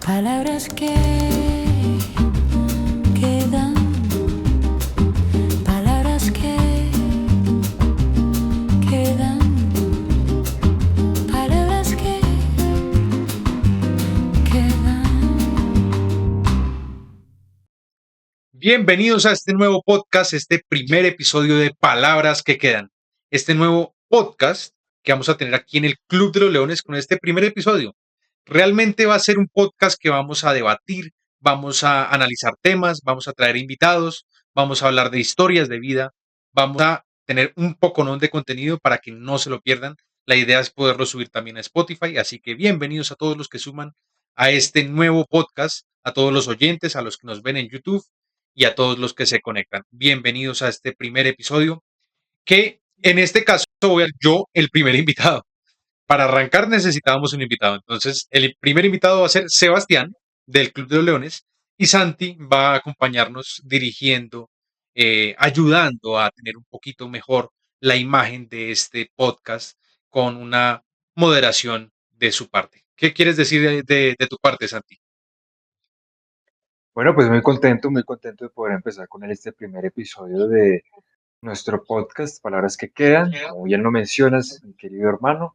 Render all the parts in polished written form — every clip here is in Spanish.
Palabras que quedan, palabras que quedan, palabras que quedan. Bienvenidos a este nuevo podcast, este primer episodio de Palabras que Quedan. Este nuevo podcast que vamos a tener aquí en el Club de los Leones con este primer episodio. Realmente va a ser un podcast que vamos a debatir, vamos a analizar temas, vamos a traer invitados, vamos a hablar de historias de vida, vamos a tener un poconón de contenido para que no se lo pierdan. La idea es poderlo subir también a Spotify, así que bienvenidos a todos los que suman a este nuevo podcast, a todos los oyentes, a los que nos ven en YouTube y a todos los que se conectan. Bienvenidos a este primer episodio, que en este caso voy a ser yo el primer invitado. Para arrancar necesitábamos un invitado. Entonces, el primer invitado va a ser Sebastián, del Club de los Leones, y Santi va a acompañarnos dirigiendo, ayudando a tener un poquito mejor la imagen de este podcast con una moderación de su parte. ¿Qué quieres decir de tu parte, Santi? Bueno, pues muy contento de poder empezar con este primer episodio de nuestro podcast, Palabras que Quedan. Como bien lo mencionas, mi querido hermano,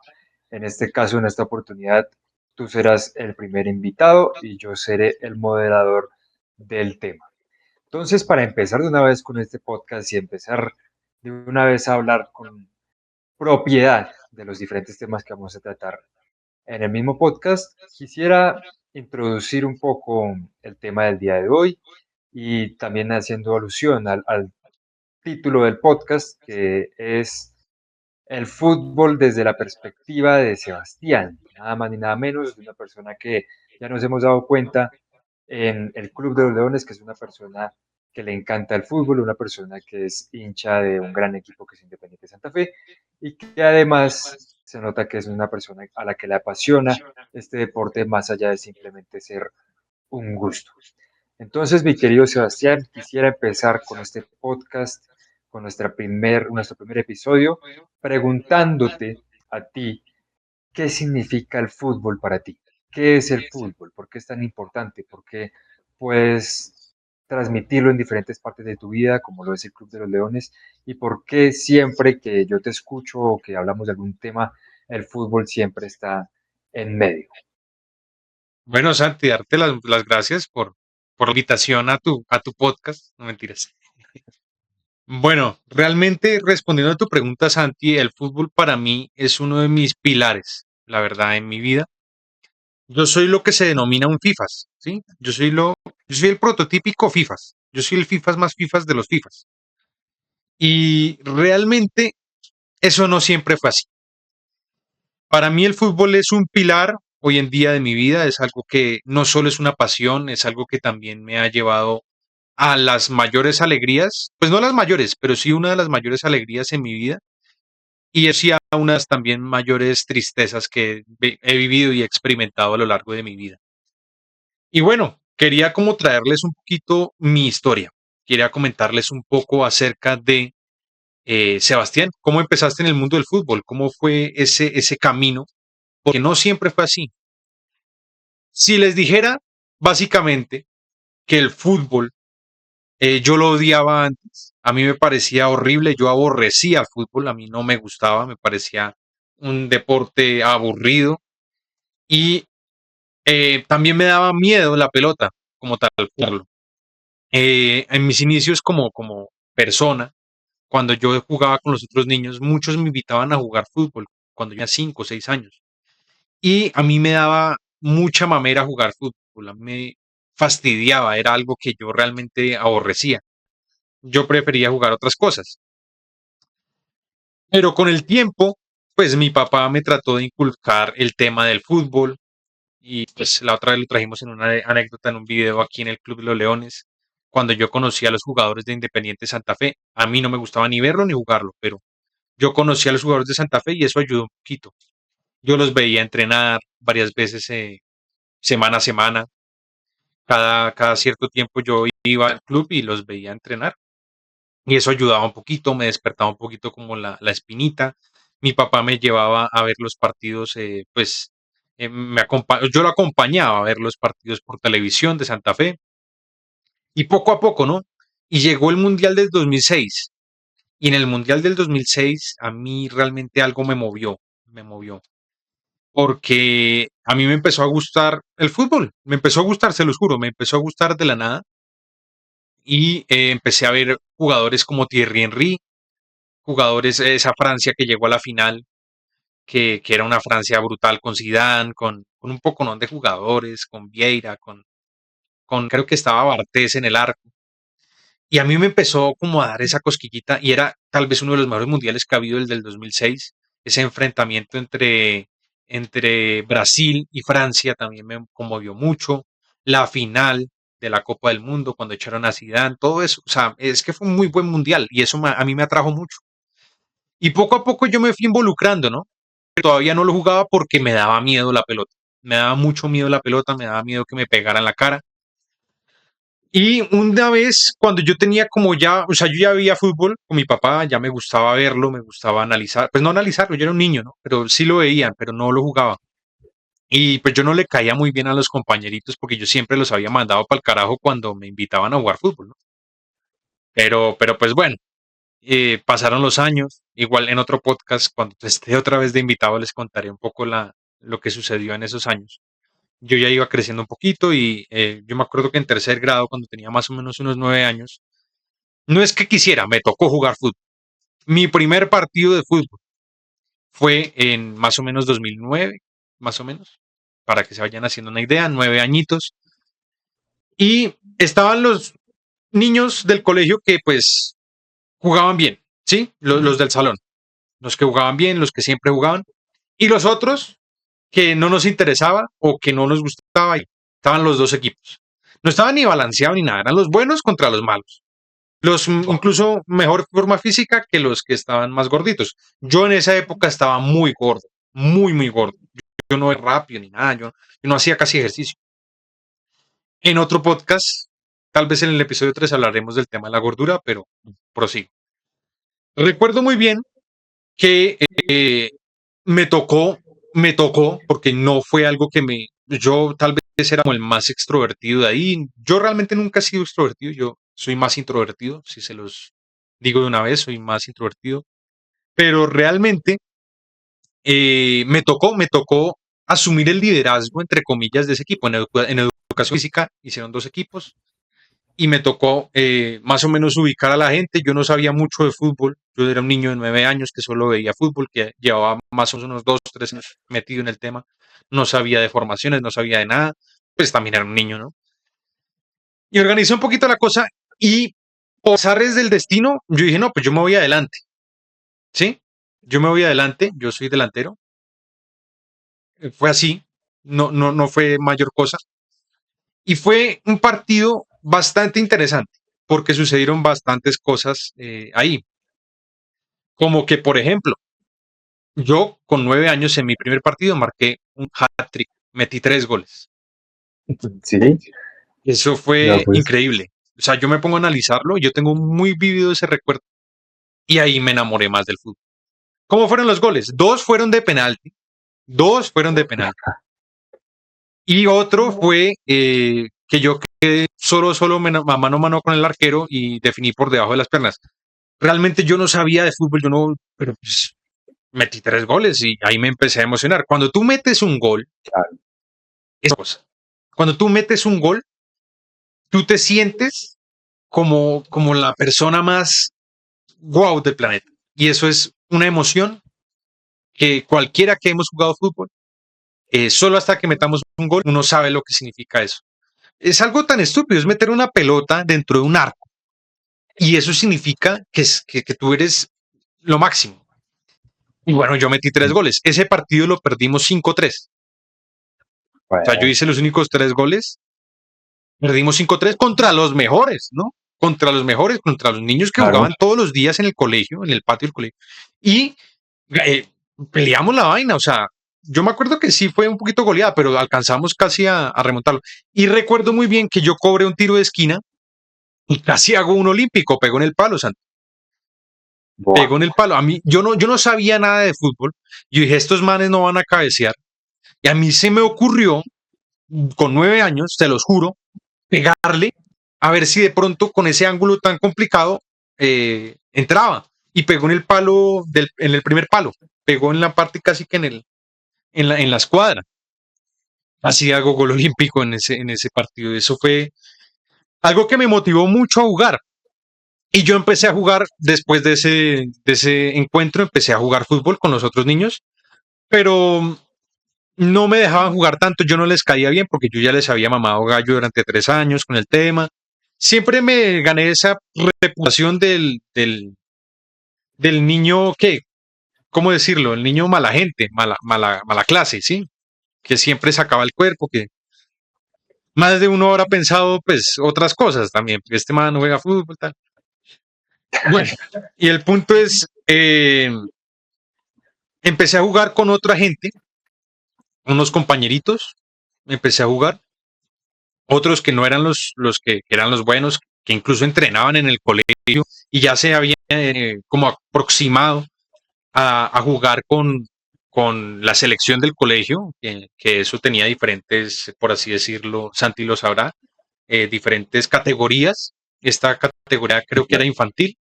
en este caso, en esta oportunidad, tú serás el primer invitado y yo seré el moderador del tema. Entonces, para empezar de una vez con este podcast y empezar de una vez a hablar con propiedad de los diferentes temas que vamos a tratar en el mismo podcast, quisiera introducir un poco el tema del día de hoy y también haciendo alusión al título del podcast, que es el fútbol desde la perspectiva de Sebastián, nada más ni nada menos de una persona que ya nos hemos dado cuenta en el Club de los Leones, que es una persona que le encanta el fútbol, una persona que es hincha de un gran equipo que es Independiente Santa Fe y que además se nota que es una persona a la que le apasiona este deporte más allá de simplemente ser un gusto. Entonces, mi querido Sebastián, quisiera empezar con este podcast, con nuestro primer episodio, preguntándote a ti qué significa el fútbol para ti. ¿Qué es el fútbol? ¿Por qué es tan importante? ¿Por qué puedes transmitirlo en diferentes partes de tu vida, como lo es el Club de los Leones? ¿Y por qué siempre que yo te escucho o que hablamos de algún tema, el fútbol siempre está en medio? Bueno, Santi, darte las gracias por la invitación a tu podcast. No mentiras. Bueno, realmente respondiendo a tu pregunta, Santi, el fútbol para mí es uno de mis pilares, la verdad, en mi vida. Yo soy lo que se denomina un FIFAs, ¿sí? Yo soy el prototípico FIFAs. Yo soy el FIFAs más FIFAs de los FIFAs. Y realmente eso no siempre fue así. Para mí el fútbol es un pilar hoy en día de mi vida, es algo que no solo es una pasión, es algo que también me ha llevado a las mayores alegrías, pues no las mayores, pero sí una de las mayores alegrías en mi vida y sí a unas también mayores tristezas que he vivido y experimentado a lo largo de mi vida. Y bueno, quería como traerles un poquito mi historia, quería comentarles un poco acerca de Sebastián, cómo empezaste en el mundo del fútbol, cómo fue ese camino, porque no siempre fue así. Si les dijera básicamente que el fútbol yo lo odiaba antes, a mí me parecía horrible, yo aborrecía el fútbol, a mí no me gustaba, me parecía un deporte aburrido y también me daba miedo la pelota como tal, jugarlo. En mis inicios como persona, cuando yo jugaba con los otros niños, muchos me invitaban a jugar fútbol cuando yo tenía 5 o 6 años. Y a mí me daba mucha mamera jugar fútbol, a mí me fastidiaba, era algo que yo realmente aborrecía. Yo prefería jugar otras cosas. Pero con el tiempo, pues mi papá me trató de inculcar el tema del fútbol y pues la otra vez lo trajimos en una anécdota en un video aquí en el Club de los Leones, cuando yo conocí a los jugadores de Independiente Santa Fe. A mí no me gustaba ni verlo ni jugarlo, pero yo conocí a los jugadores de Santa Fe y eso ayudó un poquito. Yo los veía entrenar varias veces semana a semana. Cada cierto tiempo yo iba al club y los veía entrenar. Y eso ayudaba un poquito, me despertaba un poquito como la espinita. Mi papá me llevaba a ver los partidos, pues yo lo acompañaba a ver los partidos por televisión de Santa Fe y poco a poco, ¿no? Y llegó el Mundial del 2006 y en el Mundial del 2006 a mí realmente algo me movió, porque a mí me empezó a gustar el fútbol, me empezó a gustar, se los juro, me empezó a gustar de la nada y empecé a ver jugadores como Thierry Henry, jugadores, esa Francia que llegó a la final, que era una Francia brutal con Zidane, con un poco de jugadores, con Vieira, creo que estaba Bartés en el arco. Y a mí me empezó como a dar esa cosquillita y era tal vez uno de los mejores mundiales que ha habido el del 2006. Ese enfrentamiento entre Brasil y Francia también me conmovió mucho. La final de la Copa del Mundo cuando echaron a Zidane, todo eso. O sea, es que fue un muy buen mundial y eso a mí me atrajo mucho. Y poco a poco yo me fui involucrando, ¿no? Pero todavía no lo jugaba porque me daba miedo la pelota. Me daba mucho miedo la pelota, me daba miedo que me pegara en la cara. Y una vez, cuando yo tenía como ya, o sea, yo ya veía fútbol con mi papá, ya me gustaba verlo, me gustaba analizar, pues no analizarlo, yo era un niño, ¿no? Pero sí lo veía, pero no lo jugaba. Y pues yo no le caía muy bien a los compañeritos porque yo siempre los había mandado para el carajo cuando me invitaban a jugar fútbol, ¿no? Pero pues bueno, pasaron los años, igual en otro podcast, cuando esté otra vez de invitado, les contaré un poco lo que sucedió en esos años. Yo ya iba creciendo un poquito y yo me acuerdo que en tercer grado, cuando tenía más o menos unos 9 años, no es que quisiera, me tocó jugar fútbol. Mi primer partido de fútbol fue en más o menos 2009, más o menos, para que se vayan haciendo una idea, 9 añitos. Y estaban los niños del colegio que pues jugaban bien, ¿sí? Los del salón, los que jugaban bien, los que siempre jugaban. Y los otros que no nos interesaba o que no nos gustaba. Y estaban los dos equipos. No estaban ni balanceados ni nada, eran los buenos contra los malos. Incluso mejor forma física que los que estaban más gorditos. Yo en esa época estaba muy gordo, muy, muy gordo. Yo no era rápido ni nada, yo no hacía casi ejercicio. En otro podcast, tal vez en el episodio 3 hablaremos del tema de la gordura, pero prosigo. Recuerdo muy bien que me tocó, porque no fue algo yo tal vez era como el más extrovertido de ahí. Yo realmente nunca he sido extrovertido, yo soy más introvertido, si se los digo de una vez, soy más introvertido, pero realmente me tocó asumir el liderazgo, entre comillas, de ese equipo. En educación física hicieron dos equipos y me tocó más o menos ubicar a la gente. Yo no sabía mucho de fútbol. Yo era un niño de 9 años que solo veía fútbol, que llevaba más o menos unos 2, 3 años metido en el tema. No sabía de formaciones, no sabía de nada. Pues también era un niño, ¿no? Y organizé un poquito la cosa y por azares del destino, yo dije, no, pues yo me voy adelante, ¿sí? Yo me voy adelante, yo soy delantero. Fue así, no fue mayor cosa. Y fue un partido bastante interesante porque sucedieron bastantes cosas ahí. Como que, por ejemplo, yo con 9 años en mi primer partido marqué un hat-trick, metí 3 goles. Sí, Eso ya fue pues, increíble. O sea, yo me pongo a analizarlo y yo tengo muy vivido ese recuerdo y ahí me enamoré más del fútbol. ¿Cómo fueron los goles? Dos fueron de penalti. Y otro fue que yo quedé solo mano a mano con el arquero y definí por debajo de las piernas. Realmente yo no sabía de fútbol, pero pues metí 3 goles y ahí me empecé a emocionar. Cuando tú metes un gol, claro, es cosa. Cuando tú metes un gol, tú te sientes como la persona más wow del planeta. Y eso es una emoción que cualquiera que hemos jugado fútbol, solo hasta que metamos un gol, uno sabe lo que significa eso. Es algo tan estúpido, es meter una pelota dentro de un arco. Y eso significa que tú eres lo máximo. Y bueno, yo metí 3 goles. Ese partido lo perdimos 5-3. O sea, yo bueno, hice los únicos 3 goles. Perdimos 5-3 contra los mejores, ¿no? Contra los mejores, contra los niños que claro, jugaban todos los días en el colegio, en el patio del colegio. Y eh, peleamos la vaina. O sea, yo me acuerdo que sí fue un poquito goleada, pero alcanzamos casi a remontarlo. Y recuerdo muy bien que yo cobré un tiro de esquina y casi hago un olímpico, pegó en el palo, Santi. buah, Pegó en el palo. A mí, yo no sabía nada de fútbol. Yo dije, estos manes no van a cabecear. Y a mí se me ocurrió, con 9 años, te los juro, pegarle a ver si de pronto con ese ángulo tan complicado entraba. Y pegó en el palo, en el primer palo. Pegó en la parte casi que en la escuadra. Así hago gol olímpico en ese partido. Eso fue algo que me motivó mucho a jugar. Y yo empecé a jugar después de ese encuentro, empecé a jugar fútbol con los otros niños, pero no me dejaban jugar tanto, yo no les caía bien porque yo ya les había mamado gallo durante 3 años con el tema. Siempre me gané esa reputación del niño que, ¿cómo decirlo? El niño mala gente, mala clase, ¿sí? Que siempre sacaba el cuerpo, que más de uno habrá pensado, pues, otras cosas también, porque este man no juega fútbol, tal. Bueno, y el punto es, empecé a jugar con otra gente, unos compañeritos, empecé a jugar, otros que no eran los que eran los buenos, que incluso entrenaban en el colegio y ya se habían como aproximado a jugar con la selección del colegio, que eso tenía diferentes, por así decirlo, Santi lo sabrá, diferentes categorías. Esta categoría creo que era infantil.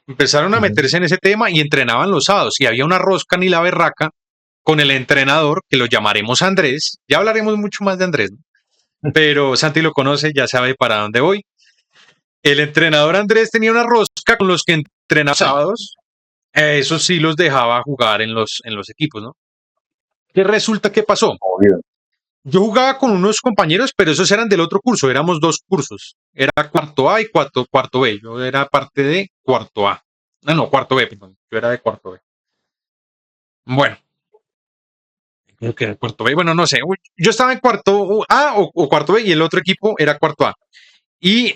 Empezaron a Ujú. meterse en ese tema y entrenaban los sábados. Y había una rosca ni la berraca con el entrenador, que lo llamaremos Andrés. Ya hablaremos mucho más de Andrés, ¿no? Pero Santi lo conoce, ya sabe para dónde voy. El entrenador Andrés tenía una rosca con los que entrenaba sábados. Esos sí los dejaba jugar en los equipos, ¿no? ¿Qué resulta que pasó? Obvio. Yo jugaba con unos compañeros, pero esos eran del otro curso, éramos dos cursos. Era cuarto A y cuarto B. Yo era parte de cuarto A. No, cuarto B, perdón. Yo era de cuarto B. Bueno, creo que era cuarto B. Bueno, no sé. Yo estaba en cuarto A o cuarto B y el otro equipo era cuarto A. Y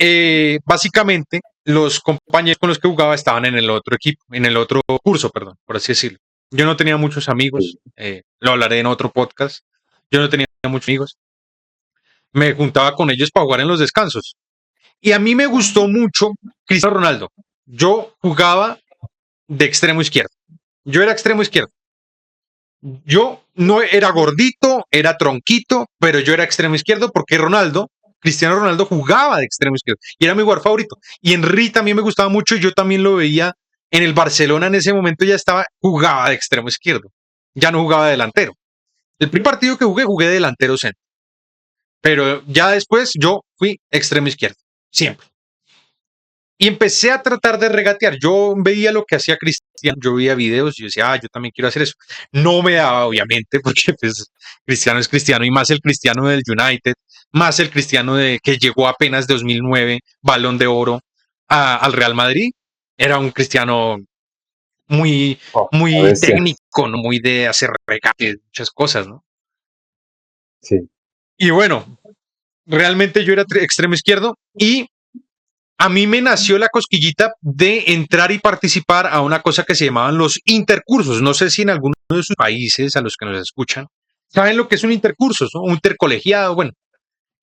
básicamente los compañeros con los que jugaba estaban en el otro equipo, en el otro curso, perdón, por así decirlo. Yo no tenía muchos amigos, Sí. lo hablaré en otro podcast. Yo no tenía muchos amigos. Me juntaba con ellos para jugar en los descansos. Y a mí me gustó mucho Cristiano Ronaldo. Yo jugaba de extremo izquierdo. Yo era extremo izquierdo. Yo no era gordito, era tronquito, pero yo era extremo izquierdo porque Cristiano Ronaldo jugaba de extremo izquierdo y era mi jugador favorito. Y Henry también me gustaba mucho y yo también lo veía en el Barcelona en ese momento, jugaba de extremo izquierdo. Ya no jugaba de delantero. El primer partido que jugué de delantero centro. Pero ya después yo fui extremo izquierdo. Siempre. Y empecé a tratar de regatear. Yo veía lo que hacía Cristiano, yo veía videos y yo decía, yo también quiero hacer eso. No me daba, obviamente, porque pues Cristiano es Cristiano y más el Cristiano del United, más el Cristiano que llegó apenas 2009, Balón de Oro, al Real Madrid. Era un Cristiano muy, Oh, a muy bestia. técnico, ¿no? Muy de hacer regates, muchas cosas, ¿no? Sí. Y bueno, realmente yo era extremo izquierdo y a mí me nació la cosquillita de entrar y participar a una cosa que se llamaban los intercursos. No sé si en alguno de sus países a los que nos escuchan saben lo que es un intercurso, ¿no? Un intercolegiado, bueno,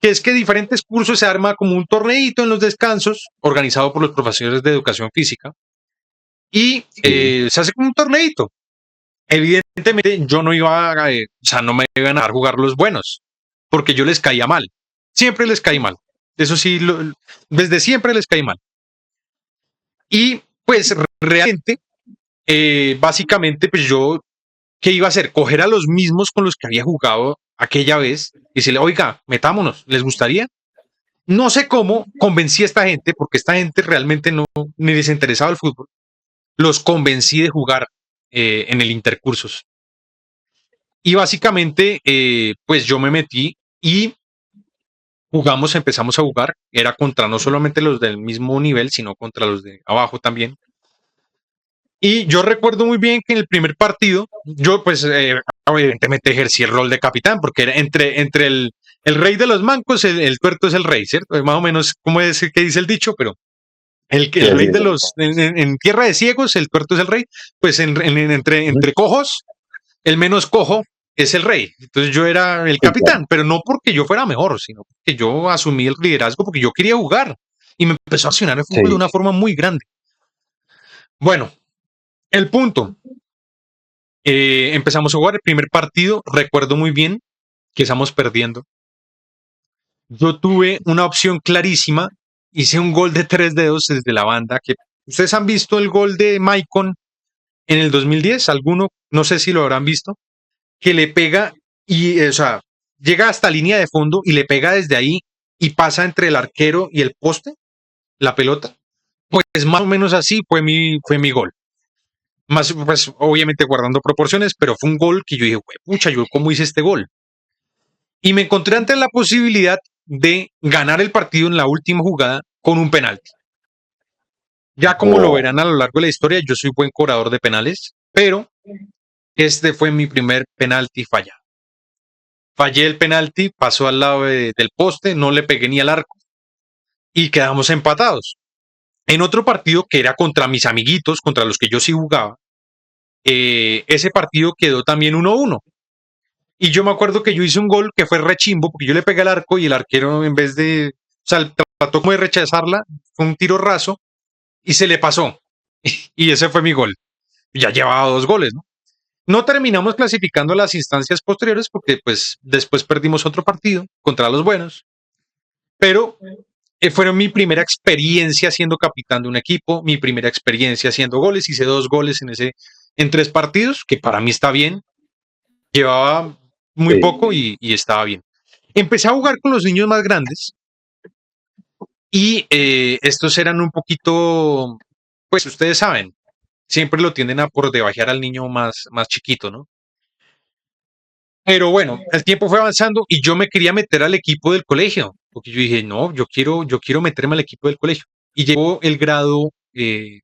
que es que diferentes cursos se arma como un torneito en los descansos organizado por los profesores de educación física y Sí. se hace como un torneito. Evidentemente yo no iba o sea, no me iban a dejar jugar los buenos porque yo les caía mal. Siempre les caí mal. Eso sí, desde siempre les caí mal. Y pues realmente, básicamente, pues yo, ¿qué iba a hacer? Coger a los mismos con los que había jugado aquella vez y decirle, oiga, metámonos, ¿les gustaría? No sé cómo convencí a esta gente, porque esta gente realmente no, ni les interesaba el fútbol. Los convencí de jugar en el Intercursos. Y básicamente, pues yo me metí y jugamos, empezamos a jugar. Era contra no solamente los del mismo nivel, sino contra los de abajo también. Y yo recuerdo muy bien que en el primer partido, yo pues evidentemente ejercí el rol de capitán, porque era entre el rey de los mancos, el tuerto es el rey, ¿cierto? Más o menos como es que dice el dicho, pero Sí, el así rey es. de los, en tierra de ciegos, el tuerto es el rey, pues Ujú. entre cojos, el menos cojo es el rey. Entonces yo era el Sí, claro. capitán, pero no porque yo fuera mejor, sino porque yo asumí el liderazgo porque yo quería jugar y me empezó a apasionar el fútbol de Sí. una forma muy grande. Bueno, el punto. Empezamos a jugar el primer partido. Recuerdo muy bien que estamos perdiendo. Yo tuve una opción clarísima. Hice un gol de 3 dedos desde la banda. Que ustedes han visto el gol de Maicon en el 2010. Alguno, no sé si lo habrán visto, que le pega y, o sea, llega hasta línea de fondo y le pega desde ahí y pasa entre el arquero y el poste, la pelota. Pues más o menos así fue mi gol. Más, pues obviamente guardando proporciones, pero fue un gol que yo dije, pucha, yo cómo hice este gol. Y me encontré ante la posibilidad de ganar el partido en la última jugada con un penalti. Ya como lo verán a lo largo de la historia, yo soy buen cobrador de penales, pero este fue mi primer penalti fallado. Fallé el penalti, pasó al lado del poste, no le pegué ni al arco y quedamos empatados. En otro partido que era contra mis amiguitos, contra los que yo sí jugaba, ese partido quedó también 1-1. Y yo me acuerdo que yo hice un gol que fue rechimbo, porque yo le pegué al arco y el arquero en vez de, o sea, trató como de rechazarla, fue un tiro raso y se le pasó. Y ese fue mi gol. Ya llevaba 2 goles, ¿no? No terminamos clasificando a las instancias posteriores porque pues después perdimos otro partido contra los buenos, pero fue mi primera experiencia siendo capitán de un equipo, mi primera experiencia haciendo goles, hice 2 goles en 3 partidos, que para mí está bien, llevaba muy Sí, poco y estaba bien. Empecé a jugar con los niños más grandes y estos eran un poquito, pues ustedes saben, siempre lo tienden a por debajear al niño más chiquito, ¿no? Pero bueno, el tiempo fue avanzando y yo me quería meter al equipo del colegio, porque yo dije, no, yo quiero meterme al equipo del colegio. Y llegó el grado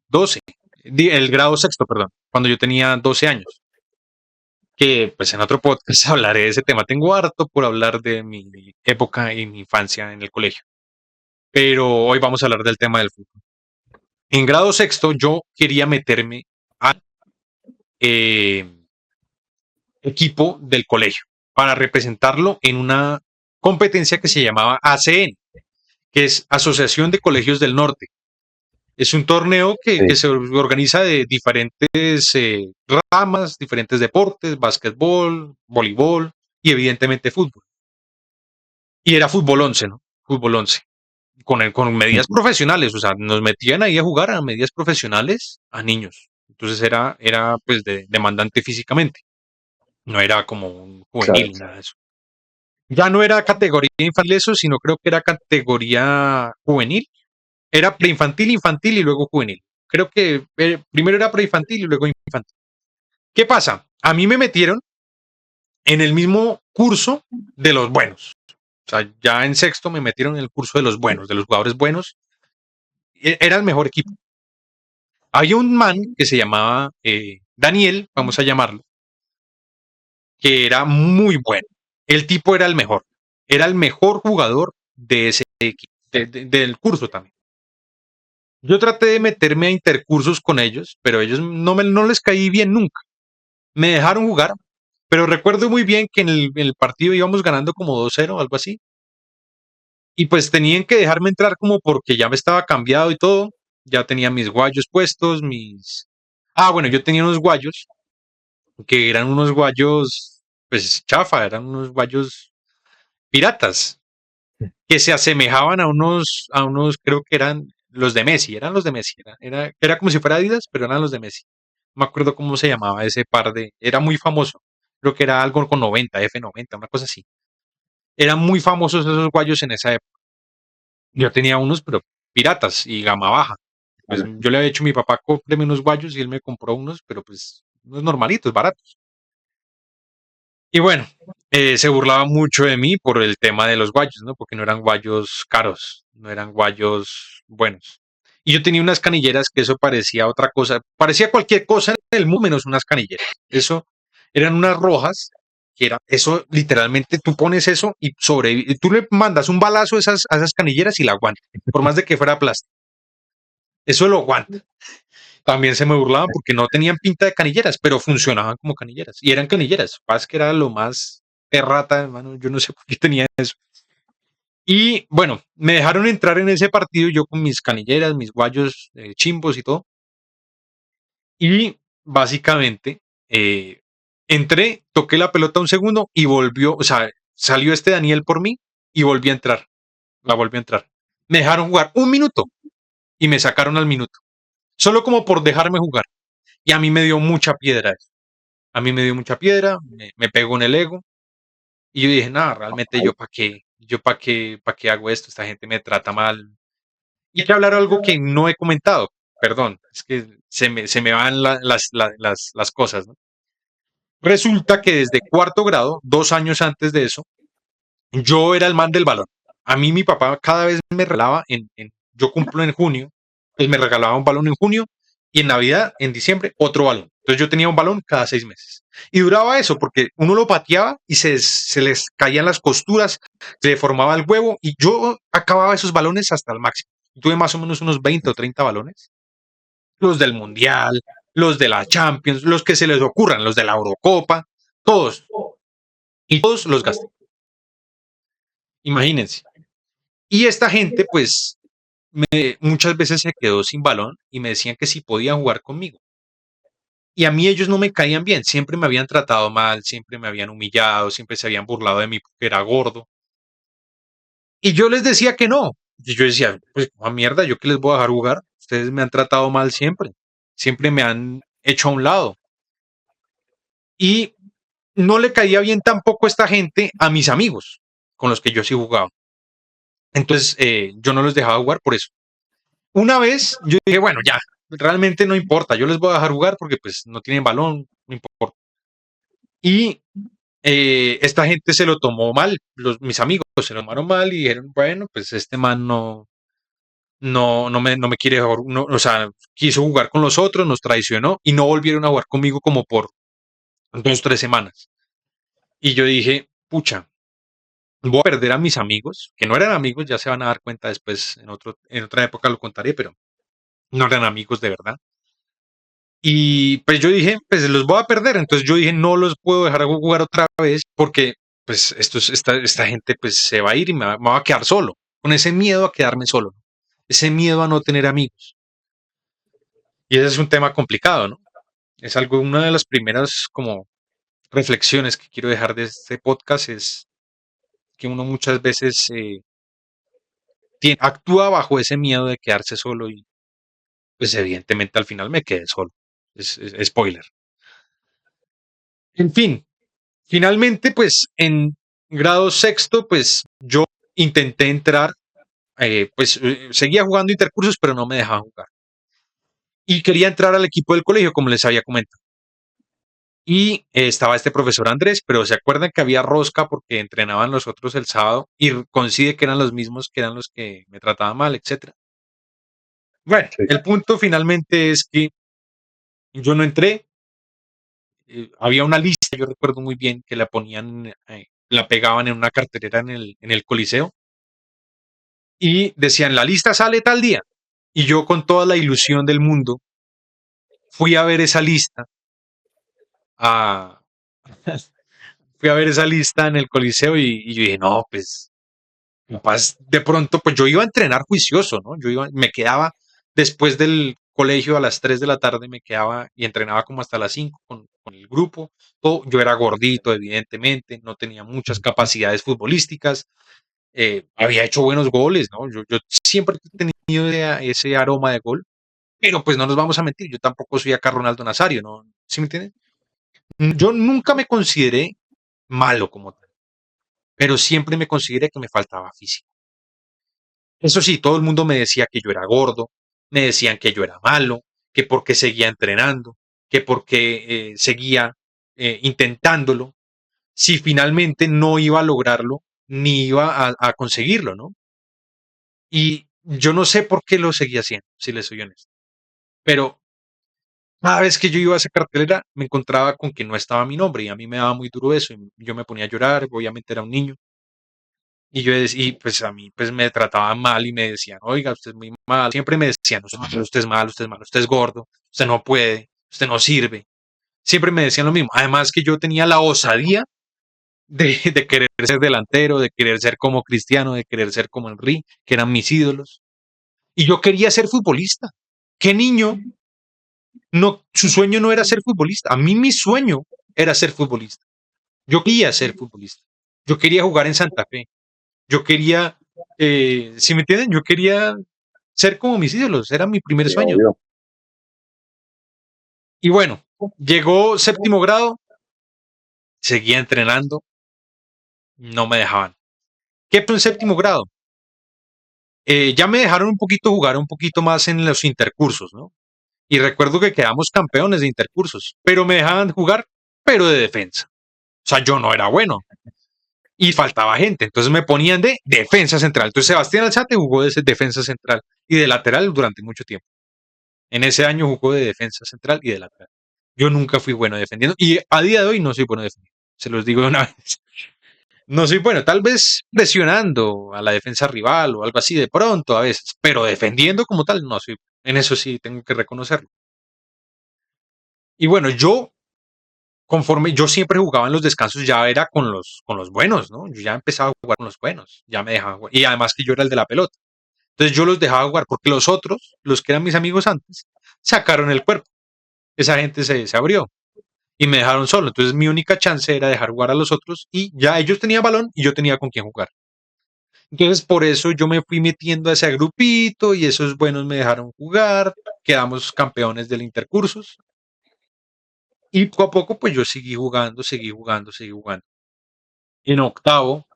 12, el grado sexto, perdón, cuando yo tenía 12 años, que pues en otro podcast hablaré de ese tema. Tengo harto por hablar de mi época y mi infancia en el colegio, pero hoy vamos a hablar del tema del fútbol. En grado sexto yo quería meterme al eh, equipo del colegio para representarlo en una competencia que se llamaba ACN, que es Asociación de Colegios del Norte. Es un torneo que sí. se organiza de diferentes ramas, diferentes deportes, básquetbol, voleibol y evidentemente fútbol. Y era fútbol 11, ¿no? Fútbol 11. Con medidas profesionales, o sea, nos metían ahí a jugar a medidas profesionales a niños. Entonces era pues demandante físicamente. No era como un Claro. juvenil ni nada de eso. Ya no era categoría infantil eso, sino creo que era categoría juvenil. Era preinfantil, infantil y luego juvenil. Creo que primero era preinfantil y luego infantil. ¿Qué pasa? A mí me metieron en el mismo curso de los buenos. O sea, ya en sexto me metieron en el curso de los buenos, de los jugadores buenos. Era el mejor equipo. Había un man que se llamaba Daniel, vamos a llamarlo, que era muy bueno. El tipo era el mejor. Era el mejor jugador de ese equipo, del curso también. Yo traté de meterme a intercursos con ellos, pero ellos no les caí bien nunca. Me dejaron jugar, pero recuerdo muy bien que en el partido íbamos ganando como 2-0, algo así. Y pues tenían que dejarme entrar como porque ya me estaba cambiado y todo. Ya tenía mis guayos puestos, mis... Ah, bueno, yo tenía unos guayos, que eran unos guayos, pues chafa, eran unos guayos piratas, que se asemejaban a unos, creo que eran los de Messi, eran los de Messi, era como si fuera Adidas, pero eran los de Messi. No me acuerdo cómo se llamaba ese par era muy famoso, creo que era algo con 90, F90, una cosa así. Eran muy famosos esos guayos en esa época. Yo tenía unos, pero piratas y gama baja. Pues Vale. yo le había dicho a mi papá, cómpreme unos guayos y él me compró unos, pero pues unos normalitos, baratos. Y bueno, se burlaba mucho de mí por el tema de los guayos, ¿no? Porque no eran guayos caros, no eran guayos buenos. Y yo tenía unas canilleras que eso parecía otra cosa, parecía cualquier cosa en el mundo menos unas canilleras. Eso eran unas rojas, que era eso literalmente tú pones eso y sobrevive. Tú le mandas un balazo a esas canilleras y la aguanta, por más de que fuera plástico. Eso lo aguanta. También se me burlaban porque no tenían pinta de canilleras, pero funcionaban como canilleras. Y eran canilleras. Pasa que era lo más errata, hermano. Yo no sé por qué tenía eso. Y bueno, me dejaron entrar en ese partido yo con mis canilleras, mis guayos chimbos y todo. Y básicamente Entré, toqué la pelota un segundo y volvió, o sea, salió este Daniel por mí y volví a entrar. La volví a entrar. Me dejaron jugar un minuto y me sacaron al minuto. Solo como por dejarme jugar. Y a mí me dio mucha piedra eso. A mí me dio mucha piedra, me pegó en el ego. Y yo dije, nada, realmente yo para qué, para qué hago esto, esta gente me trata mal. Y hay que hablar algo que no he comentado, perdón, es que se me van las cosas, ¿no? Resulta que desde cuarto grado, 2 años antes de eso, yo era el man del balón. A mí mi papá cada vez me regalaba, yo cumplo en junio, él me regalaba un balón en junio y en Navidad, en diciembre, otro balón. Entonces yo tenía un balón cada 6 meses. Y duraba eso porque uno lo pateaba y se les caían las costuras, se deformaba el huevo y yo acababa esos balones hasta el máximo. Tuve más o menos unos 20 o 30 balones. Los del Mundial, los de la Champions, los que se les ocurran, los de la Eurocopa, todos. Y todos los gasté. Imagínense. Y esta gente, pues, muchas veces se quedó sin balón y me decían que si podían jugar conmigo. Y a mí ellos no me caían bien, siempre me habían tratado mal, siempre me habían humillado, siempre se habían burlado de mí porque era gordo. Y yo les decía que no. Y yo decía, pues, a mierda, ¿yo qué les voy a dejar jugar? Ustedes me han tratado mal siempre. Siempre me han hecho a un lado. Y no le caía bien tampoco esta gente a mis amigos con los que yo sí jugaba. Entonces, yo no los dejaba jugar por eso. Una vez yo dije, bueno, ya, realmente no importa, yo les voy a dejar jugar porque pues no tienen balón, no importa. Y esta gente se lo tomó mal, mis amigos se lo tomaron mal y dijeron, bueno, pues este man no me quiere jugar, o sea, quiso jugar con los otros, nos traicionó y no volvieron a jugar conmigo como por 2 o 3 semanas. Y yo dije, pucha, voy a perder a mis amigos, que no eran amigos, ya se van a dar cuenta después, en otra época lo contaré, pero no eran amigos de verdad. Y pues yo dije, pues los voy a perder. Entonces yo dije, no los puedo dejar jugar otra vez porque pues esta gente pues se va a ir y me va a quedar solo, con ese miedo a quedarme solo, ese miedo a no tener amigos. Y ese es un tema complicado, ¿no? Es algo, una de las primeras como reflexiones que quiero dejar de este podcast es que uno muchas veces actúa bajo ese miedo de quedarse solo y pues evidentemente al final me quedé solo. Es spoiler. En fin, finalmente, pues en grado sexto, pues yo intenté entrar, pues seguía jugando intercursos, pero no me dejaban jugar. Y quería entrar al equipo del colegio, como les había comentado. Y estaba este profesor Andrés, pero ¿se acuerdan que había rosca porque entrenaban los otros el sábado y coincide que eran los mismos que eran los que me trataban mal, etcétera? Bueno, Sí. el punto finalmente es que yo no entré. Había una lista, yo recuerdo muy bien, que la ponían, la pegaban en una cartelera en el Coliseo y decían, la lista sale tal día. Y yo con toda la ilusión del mundo fui a ver esa lista, a, fui a ver esa lista en el Coliseo y yo dije, no, pues, capaz, de pronto, pues yo iba a entrenar juicioso, ¿no? Me quedaba después del colegio a las 3 de la tarde, me quedaba y entrenaba como hasta las 5 con el grupo. Yo era gordito, evidentemente, no tenía muchas capacidades futbolísticas, había hecho buenos goles, ¿no? Yo siempre he tenido ese aroma de gol, pero pues no nos vamos a mentir, yo tampoco soy acá Ronaldo Nazario, ¿no? ¿Sí me entienden? Yo nunca me consideré malo como tal, pero siempre me consideré que me faltaba físico. Eso sí, todo el mundo me decía que yo era gordo, me decían que yo era malo, que porque seguía entrenando, que porque seguía intentándolo, si finalmente no iba a lograrlo, ni iba a conseguirlo, ¿no? Y yo no sé por qué lo seguía haciendo, si les soy honesto. Pero cada vez que yo iba a esa cartelera, me encontraba con que no estaba mi nombre y a mí me daba muy duro eso. Y yo me ponía a llorar, obviamente era un niño. Y pues a mí pues me trataban mal y me decían, oiga, usted es muy mal. Siempre me decían, usted es malo, usted es malo, usted es gordo, usted no puede, usted no sirve. Siempre me decían lo mismo. Además que yo tenía la osadía de querer ser delantero, de querer ser como Cristiano, de querer ser como Henry, que eran mis ídolos. Y yo quería ser futbolista. ¿Qué niño? No, su sueño no era ser futbolista. A mí mi sueño era ser futbolista. Yo quería ser futbolista. Yo quería jugar en Santa Fe. Yo quería, si me entienden, yo quería ser como mis ídolos. Era mi primer Sí, sueño. obvio. Y bueno, llegó séptimo grado, seguía entrenando, no me dejaban. ¿Qué pasó en séptimo grado? Ya me dejaron un poquito jugar un poquito más en los intercursos, ¿no? Y recuerdo que quedamos campeones de intercursos, pero me dejaban jugar, pero de defensa. O sea, yo no era bueno y faltaba gente, entonces me ponían de defensa central. Entonces Sebastián Alzate jugó de defensa central y de lateral durante mucho tiempo. En ese año jugó de defensa central y de lateral. Yo nunca fui bueno defendiendo y a día de hoy no soy bueno defendiendo. Se los digo de una vez. No soy bueno, tal vez presionando a la defensa rival o algo así de pronto a veces, pero defendiendo como tal no soy. En eso sí tengo que reconocerlo. Y bueno, conforme yo siempre jugaba en los descansos, ya era con los buenos, ¿no? Yo ya empezaba a jugar con los buenos, ya me dejaban jugar. Y además que yo era el de la pelota. Entonces yo los dejaba jugar porque los otros, los que eran mis amigos antes, sacaron el cuerpo. Esa gente se abrió y me dejaron solo. Entonces mi única chance era dejar jugar a los otros y ya ellos tenían balón y yo tenía con quién jugar. Entonces por eso yo me fui metiendo a ese grupito y esos buenos me dejaron jugar. Quedamos campeones del Intercursos. Y poco a poco, pues yo seguí jugando, seguí jugando, seguí jugando. En octavo,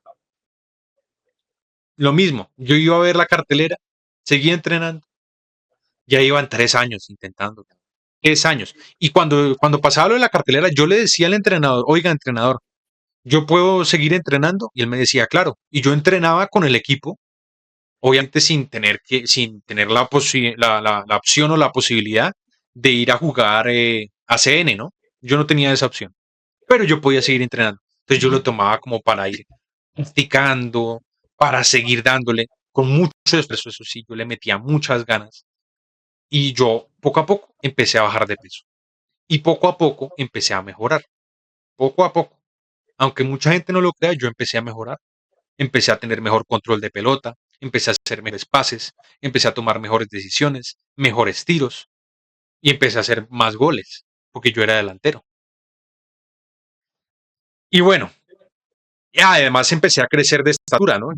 lo mismo. Yo iba a ver la cartelera, seguía entrenando. Ya iban 3 años intentando. 3 años. Y cuando pasaba lo de la cartelera, yo le decía al entrenador, oiga, entrenador, ¿yo puedo seguir entrenando? Y él me decía, claro. Y yo entrenaba con el equipo, obviamente sin tener la opción o la posibilidad de ir a jugar a CN, ¿no? Yo no tenía esa opción. Pero yo podía seguir entrenando. Entonces yo lo tomaba como para ir practicando, para seguir dándole con mucho esfuerzo, eso sí, yo le metía muchas ganas y yo poco a poco empecé a bajar de peso y poco a poco empecé a mejorar, poco a poco. Aunque mucha gente no lo crea, yo empecé a mejorar, empecé a tener mejor control de pelota, empecé a hacer mejores pases, empecé a tomar mejores decisiones, mejores tiros y empecé a hacer más goles, porque yo era delantero. Y bueno, y además empecé a crecer de estatura, ¿no?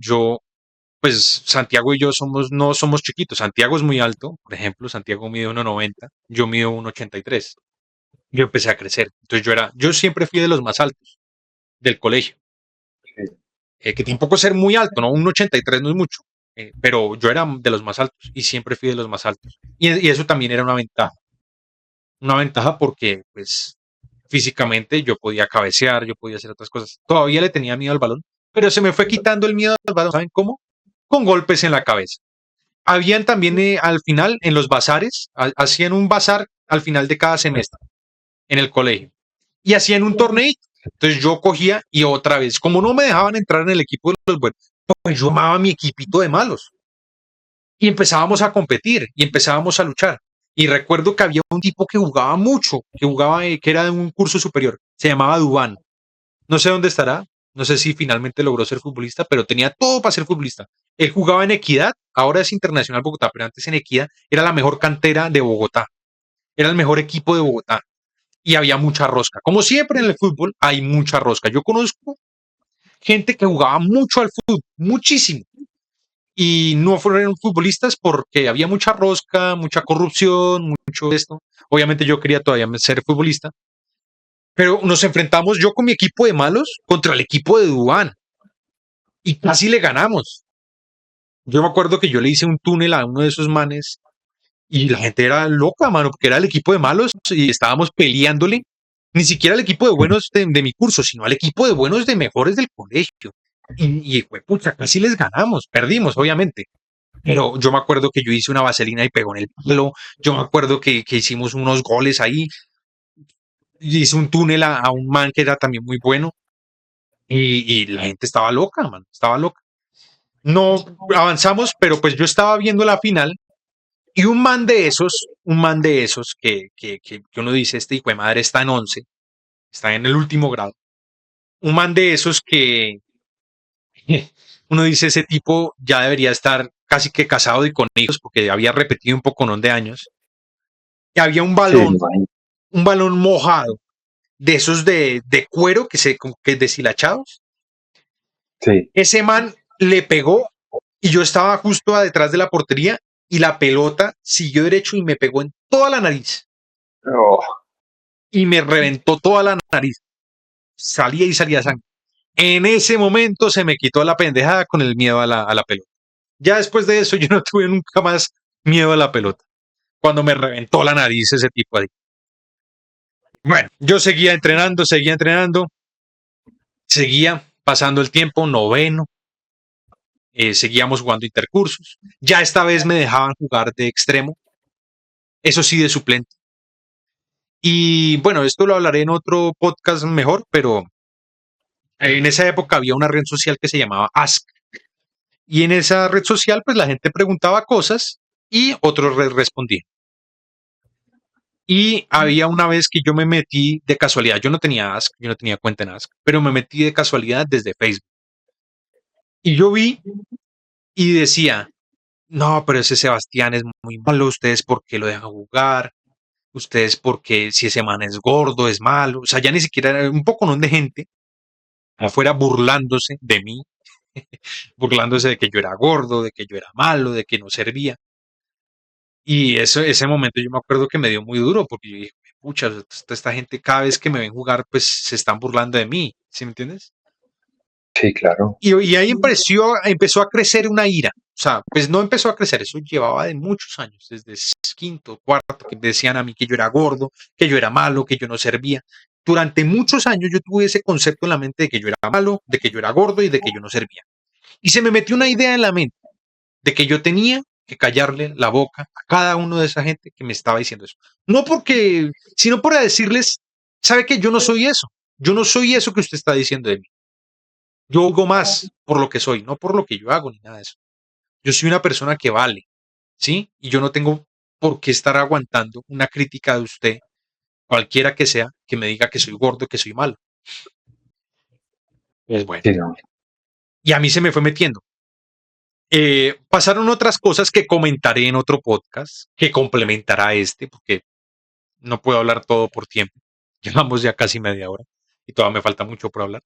Pues Santiago y yo no somos chiquitos. Santiago es muy alto, por ejemplo, Santiago mide 1,90, yo mido 1,83. Yo empecé a crecer. Entonces yo siempre fui de los más altos del colegio. Sí. Que tampoco ser muy alto, ¿no? 1,83 no es mucho, pero yo era de los más altos y siempre fui de los más altos. Y eso también era una ventaja. Una ventaja porque, pues, físicamente yo podía cabecear, yo podía hacer otras cosas. Todavía le tenía miedo al balón, pero se me fue quitando el miedo al balón. ¿Saben cómo? Con golpes en la cabeza. Habían también al final, en los bazares, hacían un bazar al final de cada semestre en el colegio y hacían un torneito. Entonces yo cogía y otra vez, como no me dejaban entrar en el equipo de los buenos, pues yo amaba mi equipito de malos y empezábamos a competir y empezábamos a luchar. Y recuerdo que había un tipo que jugaba mucho, que era de un curso superior, se llamaba Dubán. No sé dónde estará, no sé si finalmente logró ser futbolista, pero tenía todo para ser futbolista. Él jugaba en Equidad, ahora es Internacional Bogotá, pero antes en Equidad era la mejor cantera de Bogotá, era el mejor equipo de Bogotá y había mucha rosca. Como siempre en el fútbol hay mucha rosca. Yo conozco gente que jugaba mucho al fútbol, muchísimo, y no fueron futbolistas porque había mucha rosca, mucha corrupción, mucho esto. Obviamente yo quería todavía ser futbolista, pero nos enfrentamos yo con mi equipo de malos contra el equipo de Dubán y casi le ganamos. Yo me acuerdo que yo le hice un túnel a uno de esos manes y la gente era loca, mano, porque era el equipo de malos y estábamos peleándole. Ni siquiera al equipo de buenos de mi curso, sino al equipo de buenos de mejores del colegio. Pucha, casi les ganamos, perdimos, obviamente. Pero yo me acuerdo que yo hice una vaselina y pegó en el palo. Yo me acuerdo que hicimos unos goles ahí. Hice un túnel a un man que era también muy bueno. Y la gente estaba loca, man, estaba loca. No avanzamos, pero pues yo estaba viendo la final y un man de esos que uno dice, este hijo de madre está en 11, está en el último grado. Un man de esos que uno dice, ese tipo ya debería estar casi que casado y con hijos porque había repetido un poco de años. Y había Sí, me imagino. un balón mojado de esos de cuero como que deshilachados. Sí. Ese man le pegó y yo estaba justo detrás de la portería y la pelota siguió derecho y me pegó en toda la nariz Oh, y me reventó toda la nariz. Salía y salía sangre. En ese momento se me quitó la pendejada con el miedo a la pelota. Ya después de eso yo no tuve nunca más miedo a la pelota. Cuando me reventó la nariz ese tipo ahí. Bueno, yo seguía entrenando, seguía pasando el tiempo, noveno, seguíamos jugando intercursos. Ya esta vez me dejaban jugar de extremo, eso sí, de suplente. Y bueno, esto lo hablaré en otro podcast mejor, pero en esa época había una red social que se llamaba Ask. Y en esa red social, pues la gente preguntaba cosas y otros respondían. Y había una vez que yo me metí de casualidad, yo no tenía Ask, yo no tenía cuenta en Ask, pero me metí de casualidad desde Facebook. Y yo vi y decía, no, pero ese Sebastián es muy malo, ustedes por qué lo dejan jugar, ustedes porque si ese man es gordo, es malo, o sea, ya ni siquiera era un poco de gente afuera burlándose de mí, burlándose de que yo era gordo, de que yo era malo, de que no servía. Y eso, ese momento yo me acuerdo que me dio muy duro porque yo dije, pucha, esta gente cada vez que me ven jugar, pues se están burlando de mí, ¿sí me entiendes? sí, claro. Y ahí empezó a crecer una ira. O sea, pues no empezó a crecer, eso llevaba de muchos años, desde quinto, cuarto, que decían a mí que yo era gordo, que yo era malo, que yo no servía. Durante muchos años yo tuve ese concepto en la mente de que yo era malo, de que yo era gordo y de que yo no servía. Y se me metió una idea en la mente de que yo tenía que callarle la boca a cada uno de esa gente que me estaba diciendo eso. No porque, sino para decirles, ¿sabe qué? Yo no soy eso. Yo no soy eso que usted está diciendo de mí. Yo hago más por lo que soy, no por lo que yo hago ni nada de eso. Yo soy una persona que vale, ¿sí? Y yo no tengo por qué estar aguantando una crítica de usted, cualquiera que sea, que me diga que soy gordo, que soy malo. Pues bueno. Sí, no. Y a mí se me fue metiendo. Pasaron otras cosas que comentaré en otro podcast, que complementará este, porque no puedo hablar todo por tiempo. Llevamos ya casi media hora y todavía me falta mucho por hablar.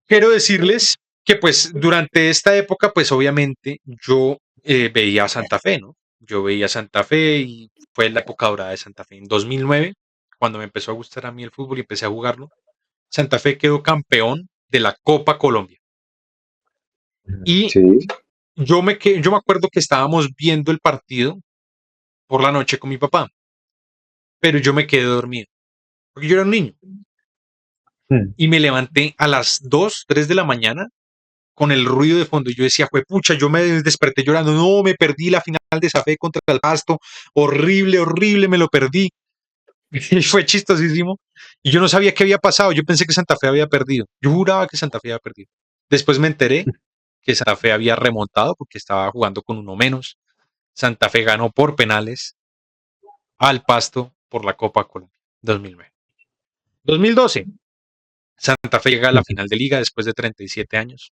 Quiero decirles que pues durante esta época, pues obviamente yo veía a Santa Fe, ¿no? Yo veía a Santa Fe y fue la época dorada de Santa Fe. En 2009, cuando me empezó a gustar a mí el fútbol y empecé a jugarlo, Santa Fe quedó campeón de la Copa Colombia. Y Sí. yo me acuerdo que estábamos viendo el partido por la noche con mi papá, pero yo me quedé dormido, porque yo era un niño. Mm. Y me levanté a las 2, 3 de la mañana con el ruido de fondo. Y yo decía, pucha, yo me desperté llorando. No, me perdí la final de Santa Fe contra el Pasto. Horrible, horrible, me lo perdí. Y fue chistosísimo. Y yo no sabía qué había pasado. Yo pensé que Santa Fe había perdido. Yo juraba que Santa Fe había perdido. Después me enteré que Santa Fe había remontado porque estaba jugando con uno menos. Santa Fe ganó por penales al Pasto por la Copa Colombia 2009. 2012. Santa Fe llega a la final de liga después de 37 años.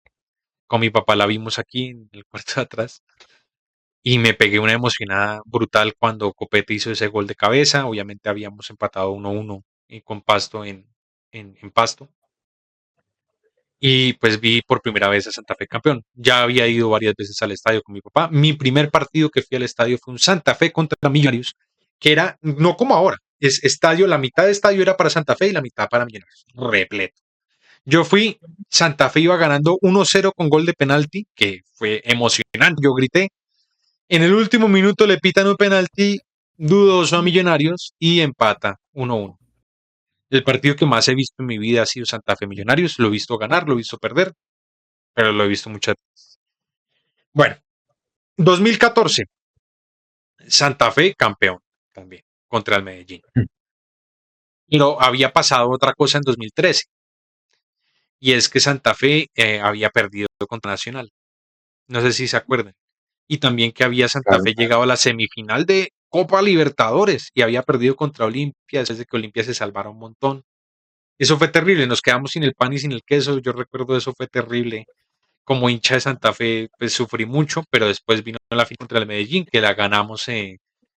Con mi papá la vimos aquí en el cuarto de atrás y me pegué una emocionada brutal cuando Copete hizo ese gol de cabeza. Obviamente habíamos empatado 1-1 con Pasto en Pasto. Y pues vi por primera vez a Santa Fe campeón. Ya había ido varias veces al estadio con mi papá. Mi primer partido que fui al estadio fue un Santa Fe contra Millonarios, que era no como ahora. Es estadio, la mitad de estadio era para Santa Fe y la mitad para Millonarios. Repleto. Yo fui, Santa Fe iba ganando 1-0 con gol de penalti, que fue emocionante. Yo grité. En el último minuto le pitan un penalti dudoso a Millonarios y empata 1-1. El partido que más he visto en mi vida ha sido Santa Fe Millonarios. Lo he visto ganar, lo he visto perder, pero lo he visto muchas veces. Bueno, 2014, Santa Fe campeón también contra el Medellín. Pero había pasado otra cosa en 2013 y es que Santa Fe había perdido contra Nacional. No sé si se acuerdan. Y también que había Santa Claro. Fe llegado a la semifinal de Copa Libertadores y había perdido contra Olimpia después de que Olimpia se salvara un montón. Eso fue terrible, nos quedamos sin el pan y sin el queso. Yo recuerdo eso fue terrible. Como hincha de Santa Fe, pues sufrí mucho, pero después vino la final contra el Medellín, que la ganamos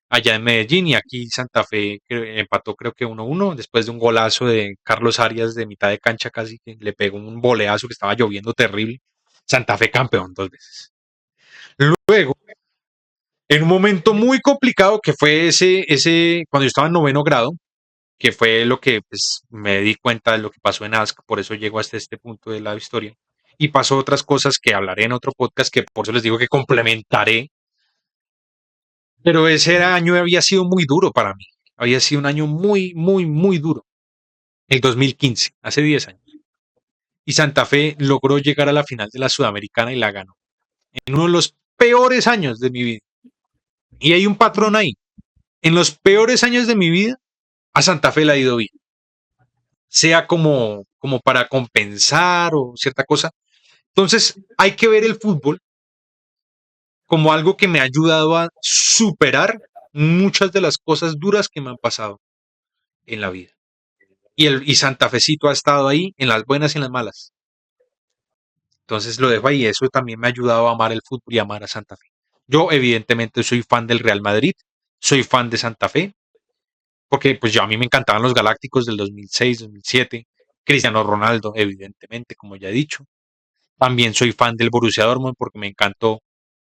allá en Medellín, y aquí Santa Fe empató creo que 1-1 después de un golazo de Carlos Arias de mitad de cancha, casi que le pegó un voleazo que estaba lloviendo terrible. Santa Fe campeón 2 veces. Luego, en un momento muy complicado que fue ese cuando yo estaba en noveno grado, que fue lo que pues, me di cuenta de lo que pasó en ASC, por eso llego hasta este punto de la historia. Y pasó otras cosas que hablaré en otro podcast, que por eso les digo que complementaré. Pero ese año había sido muy duro para mí. Había sido un año muy, muy, muy duro. El 2015, hace 10 años. Y Santa Fe logró llegar a la final de la Sudamericana y la ganó. En uno de los peores años de mi vida. Y hay un patrón ahí. En los peores años de mi vida, a Santa Fe le ha ido bien. Sea como para compensar o cierta cosa. Entonces, hay que ver el fútbol como algo que me ha ayudado a superar muchas de las cosas duras que me han pasado en la vida. Y Santa Fecito ha estado ahí en las buenas y en las malas. Entonces lo dejo ahí. Eso también me ha ayudado a amar el fútbol y amar a Santa Fe. Yo, evidentemente, soy fan del Real Madrid, soy fan de Santa Fe, porque pues yo a mí me encantaban los Galácticos del 2006, 2007, Cristiano Ronaldo, evidentemente, como ya he dicho. También soy fan del Borussia Dortmund porque me encantó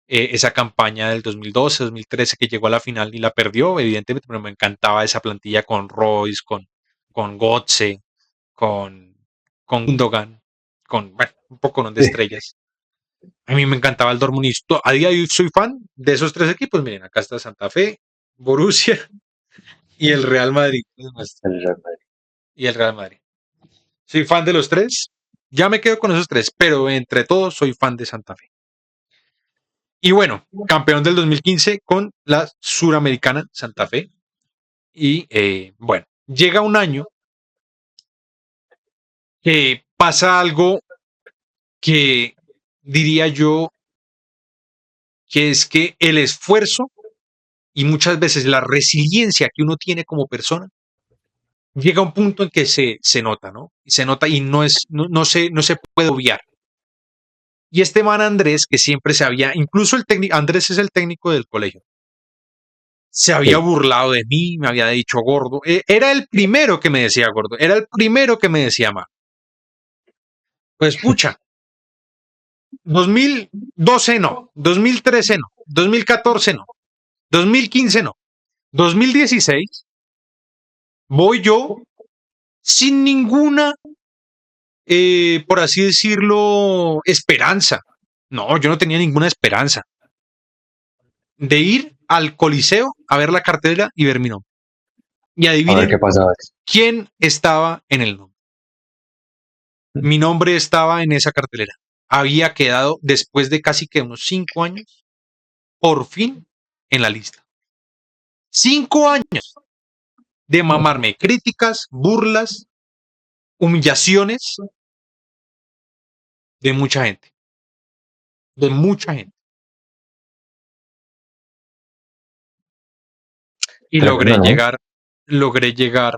esa campaña del 2012, 2013 que llegó a la final y la perdió, evidentemente, pero me encantaba esa plantilla con Royce, con Götze, con, con Gundogan, bueno, un poco ¿no? de Sí, estrellas. A mí me encantaba el Dortmund y a día de hoy soy fan de esos tres equipos. Miren, acá está Santa Fe, Borussia y el Real Madrid. el Real Madrid. Y el Real Madrid. Soy fan de los tres. Ya me quedo con esos tres, pero entre todos soy fan de Santa Fe. Y bueno, campeón del 2015 con la Suramericana Santa Fe. Y bueno, llega un año que pasa algo que diría yo que es que el esfuerzo y muchas veces la resiliencia que uno tiene como persona llega a un punto en que se nota, ¿no? Y se nota y no se puede obviar. Y este man Andrés, que siempre se había, incluso el técnico, Andrés es el técnico del colegio, se había Sí. burlado de mí, me había dicho gordo. Era el primero que me decía gordo, era el primero que me decía mal. Pues pucha, 2012 no, 2013 no, 2014 no, 2015 no, 2016 voy yo sin ninguna, por así decirlo, esperanza. No, yo no tenía ninguna esperanza de ir al Coliseo a ver la cartera y ver mi nombre. Y A ver qué adivinen pasaba. quién estaba en el nombre. Mi nombre estaba en esa cartelera. Había quedado, después de casi que unos 5 años, por fin en la lista. 5 años de mamarme críticas, burlas, humillaciones de mucha gente. De mucha gente. Y Tremendo, ¿no? logré llegar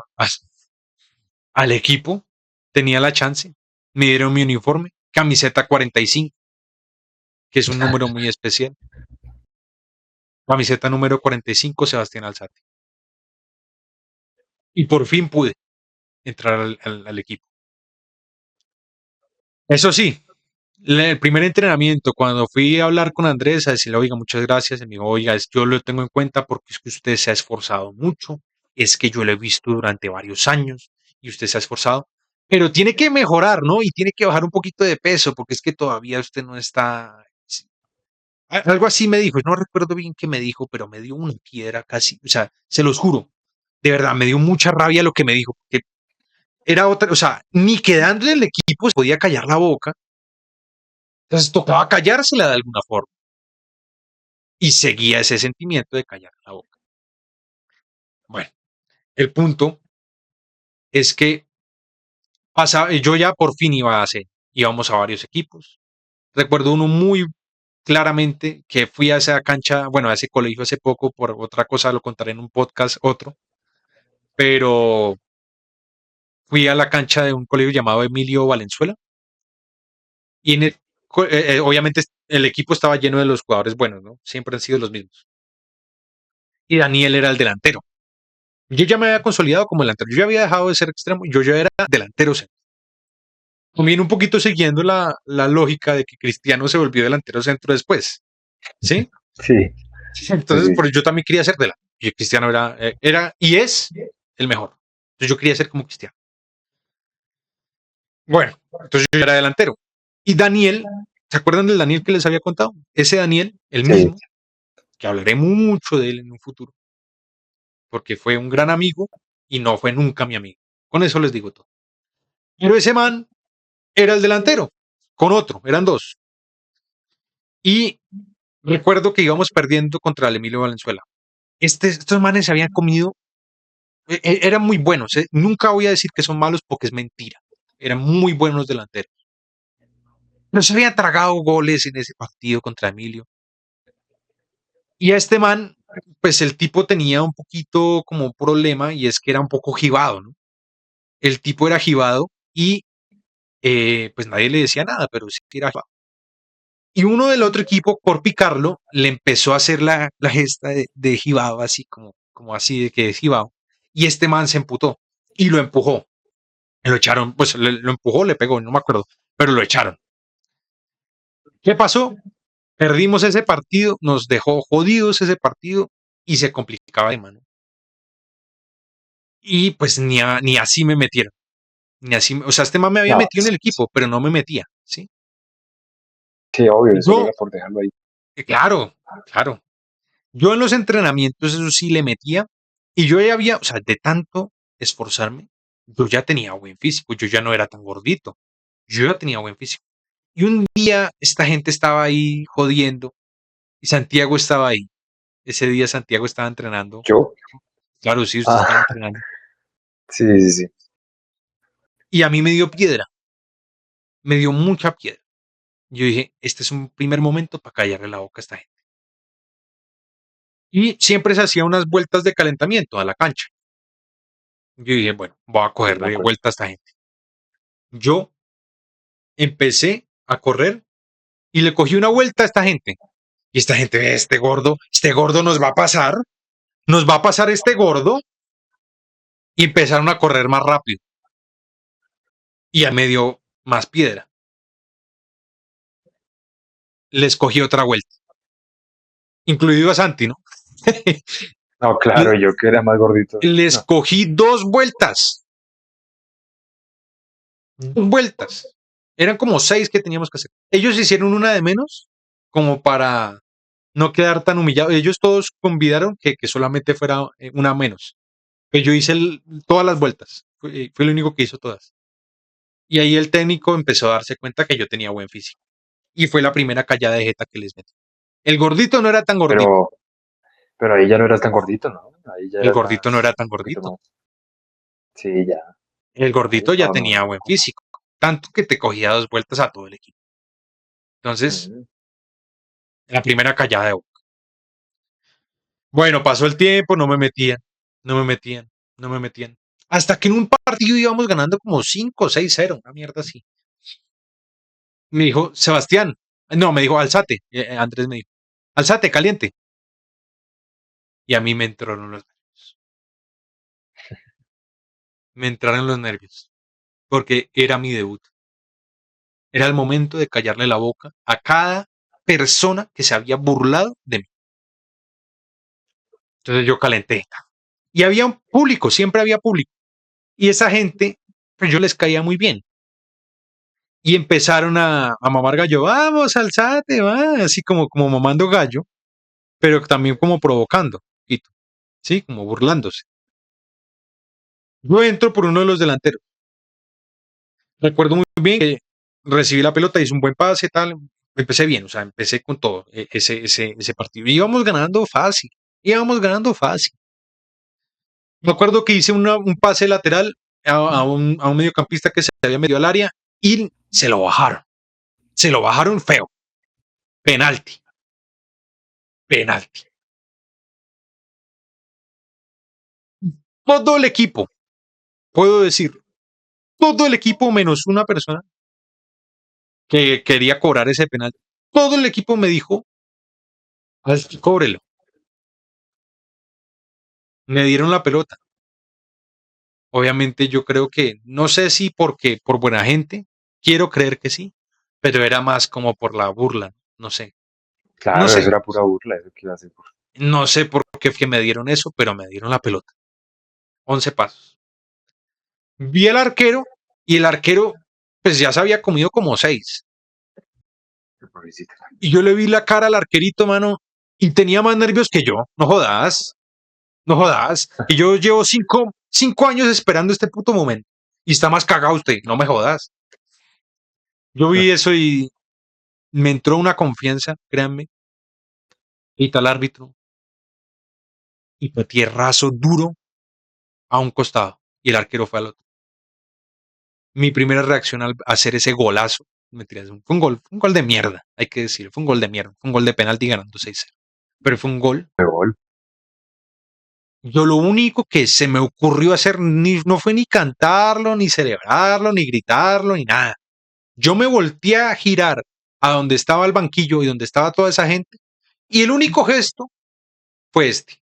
al equipo. Tenía la chance. Me dieron mi uniforme, camiseta 45, que es un número muy especial. Camiseta número 45, Sebastián Alzate. Y por fin pude entrar al equipo. Eso sí, el primer entrenamiento, cuando fui a hablar con Andrés, a decirle, oiga, muchas gracias, y me dijo, oiga, yo lo tengo en cuenta porque es que usted se ha esforzado mucho, es que yo lo he visto durante varios años y usted se ha esforzado, pero tiene que mejorar, ¿no? Y tiene que bajar un poquito de peso porque es que todavía usted no está. Sí, algo así me dijo, no recuerdo bien qué me dijo, pero me dio una piedra casi, o sea, se los juro, de verdad, me dio mucha rabia lo que me dijo, porque era otra, o sea, ni quedando en el equipo se podía callar la boca. Entonces tocaba callársela de alguna forma. Y seguía ese sentimiento de callar la boca. Bueno, el punto es que yo ya por fin íbamos a varios equipos. Recuerdo uno muy claramente que fui a esa cancha, bueno, a ese colegio hace poco, por otra cosa lo contaré en un podcast otro, pero fui a la cancha de un colegio llamado Emilio Valenzuela y obviamente el equipo estaba lleno de los jugadores buenos, ¿no? Siempre han sido los mismos. y Daniel era el delantero. Yo ya me había consolidado como delantero, yo ya había dejado de ser extremo, yo ya era delantero centro. También un poquito siguiendo la lógica de que Cristiano se volvió delantero centro después, ¿sí? Sí, sí, Entonces, sí. por yo también quería ser delantero. Y Cristiano era y es el mejor. Entonces yo quería ser como Cristiano. Bueno, entonces yo era delantero. Y Daniel, ¿se acuerdan del Daniel que les había contado? Ese Daniel, el Sí. mismo, que hablaré mucho de él en un futuro, porque fue un gran amigo y no fue nunca mi amigo. Con eso les digo todo. Pero ese man era el delantero, con otro, eran dos. Y recuerdo que íbamos perdiendo contra el Emilio Valenzuela. Estos manes se habían comido, eran muy buenos. Nunca voy a decir que son malos porque es mentira. Eran muy buenos delanteros. No se habían tragado goles en ese partido contra Emilio. Y a este man, pues el tipo tenía un poquito como un problema y es que era un poco jibado, ¿no? El tipo era jibado y pues nadie le decía nada, pero sí que era jibado. Y uno del otro equipo, por picarlo, le empezó a hacer la gesta de jibado, así como así de que es jibado. Y este man se emputó y lo empujó. Lo echaron, pues lo empujó, le pegó, no me acuerdo, pero lo echaron. ¿Qué pasó? Perdimos ese partido, nos dejó jodidos ese partido y se complicaba de mano. Y pues ni así me metieron. Ni así, o sea, este man me había No, metido en el equipo, pero no me metía, ¿sí? sí, obvio, solo Yo, era por dejarlo ahí. claro, claro. Yo en los entrenamientos, eso sí le metía. Y yo ya había, o sea, de tanto esforzarme, yo ya tenía buen físico, yo ya no era tan gordito. Yo ya tenía buen físico. Y un día esta gente estaba ahí jodiendo y Santiago estaba ahí. Ese día Santiago estaba entrenando. ¿Yo? Claro, sí, usted estaba Ah, entrenando. sí, sí, sí. Y a mí me dio piedra, me dio mucha piedra. Yo dije, este es un primer momento para callarle la boca a esta gente. Y siempre se hacía unas vueltas de calentamiento a la cancha. Yo dije, bueno, voy a Sí, me cogerle acuerdo. vuelta a esta gente. Yo empecé a correr y le cogí una vuelta a esta gente. Y esta gente, este gordo nos va a pasar este gordo. Y empezaron a correr más rápido. Y a me dio más piedra. Les cogí otra vuelta, incluido a Santi, ¿no? No, claro, yo que era más gordito. Les No. cogí dos vueltas. Eran como 6 que teníamos que hacer. Ellos hicieron una de menos, como para no quedar tan humillados. Ellos todos convidaron que solamente fuera una menos. Pero yo hice todas las vueltas. Fue el único que hizo todas. Y ahí el técnico empezó a darse cuenta que yo tenía buen físico. Y fue la primera callada de jeta que les metí. El gordito no era tan gordito. Pero, pero ahí ya no eras tan gordito, ¿no? Ahí ya El eras gordito no era más, tan un poquito gordito. más. Sí, ya. El Ahí gordito ya no, no, tenía no. buen físico. Tanto que te cogía dos vueltas a todo el equipo. Entonces, Mm. la primera callada de boca. Bueno, pasó el tiempo, no me metían, no me metían, no me metían. Hasta que en un partido íbamos ganando como 5-6-0, una mierda así. Me dijo, Sebastián, no, me dijo, alzate. Andrés me dijo, alzate, caliente. Y a mí me entraron los nervios. Me entraron los nervios. Porque era mi debut. Era el momento de callarle la boca a cada persona que se había burlado de mí. Entonces yo calenté. Y había un público, siempre había público. Y esa gente, pues yo les caía muy bien. Y empezaron a mamar gallo, vamos, alzate, va, así como mamando gallo, pero también como provocando, poquito, sí, como burlándose. Yo entro por uno de los delanteros. Recuerdo muy bien que recibí la pelota, hice un buen pase, tal. Empecé bien, o sea, empecé con todo ese partido. Íbamos ganando fácil, íbamos ganando fácil. Me acuerdo que hice un pase lateral a un mediocampista que se había metido al área y se lo bajaron. Se lo bajaron feo. Penalti. Penalti. Todo el equipo, puedo decir, todo el equipo menos una persona que quería cobrar ese penalti. Todo el equipo me dijo, cóbrelo. me dieron la pelota. Obviamente yo creo que, no sé si porque por buena gente, quiero creer que sí, pero era más como por la burla, no sé, no Claro, eso sé, era pura burla, eso que iba a hacer. no sé por qué fue que me dieron eso, pero me dieron la pelota. 11 pasos. Vi al arquero y el arquero pues ya se había comido como 6. Pobrecita. Y yo le vi la cara al arquerito, mano, y tenía más nervios que yo. No jodas, no jodas. Y yo llevo 5 años esperando este puto momento. Y está más cagado usted, no me jodas. Yo vi eso y me entró una confianza, créanme, y tal árbitro, y fue tierrazo duro a un costado, y el arquero fue al otro. Mi primera reacción al hacer ese golazo, mentiras, fue un gol de mierda, hay que decir, fue un gol de mierda, fue un gol de penalti ganando 6-0. Pero fue un gol. De gol. Yo lo único que se me ocurrió hacer no fue ni cantarlo, ni celebrarlo, ni gritarlo, ni nada. Yo me volteé a girar a donde estaba el banquillo y donde estaba toda esa gente, y el único gesto fue este: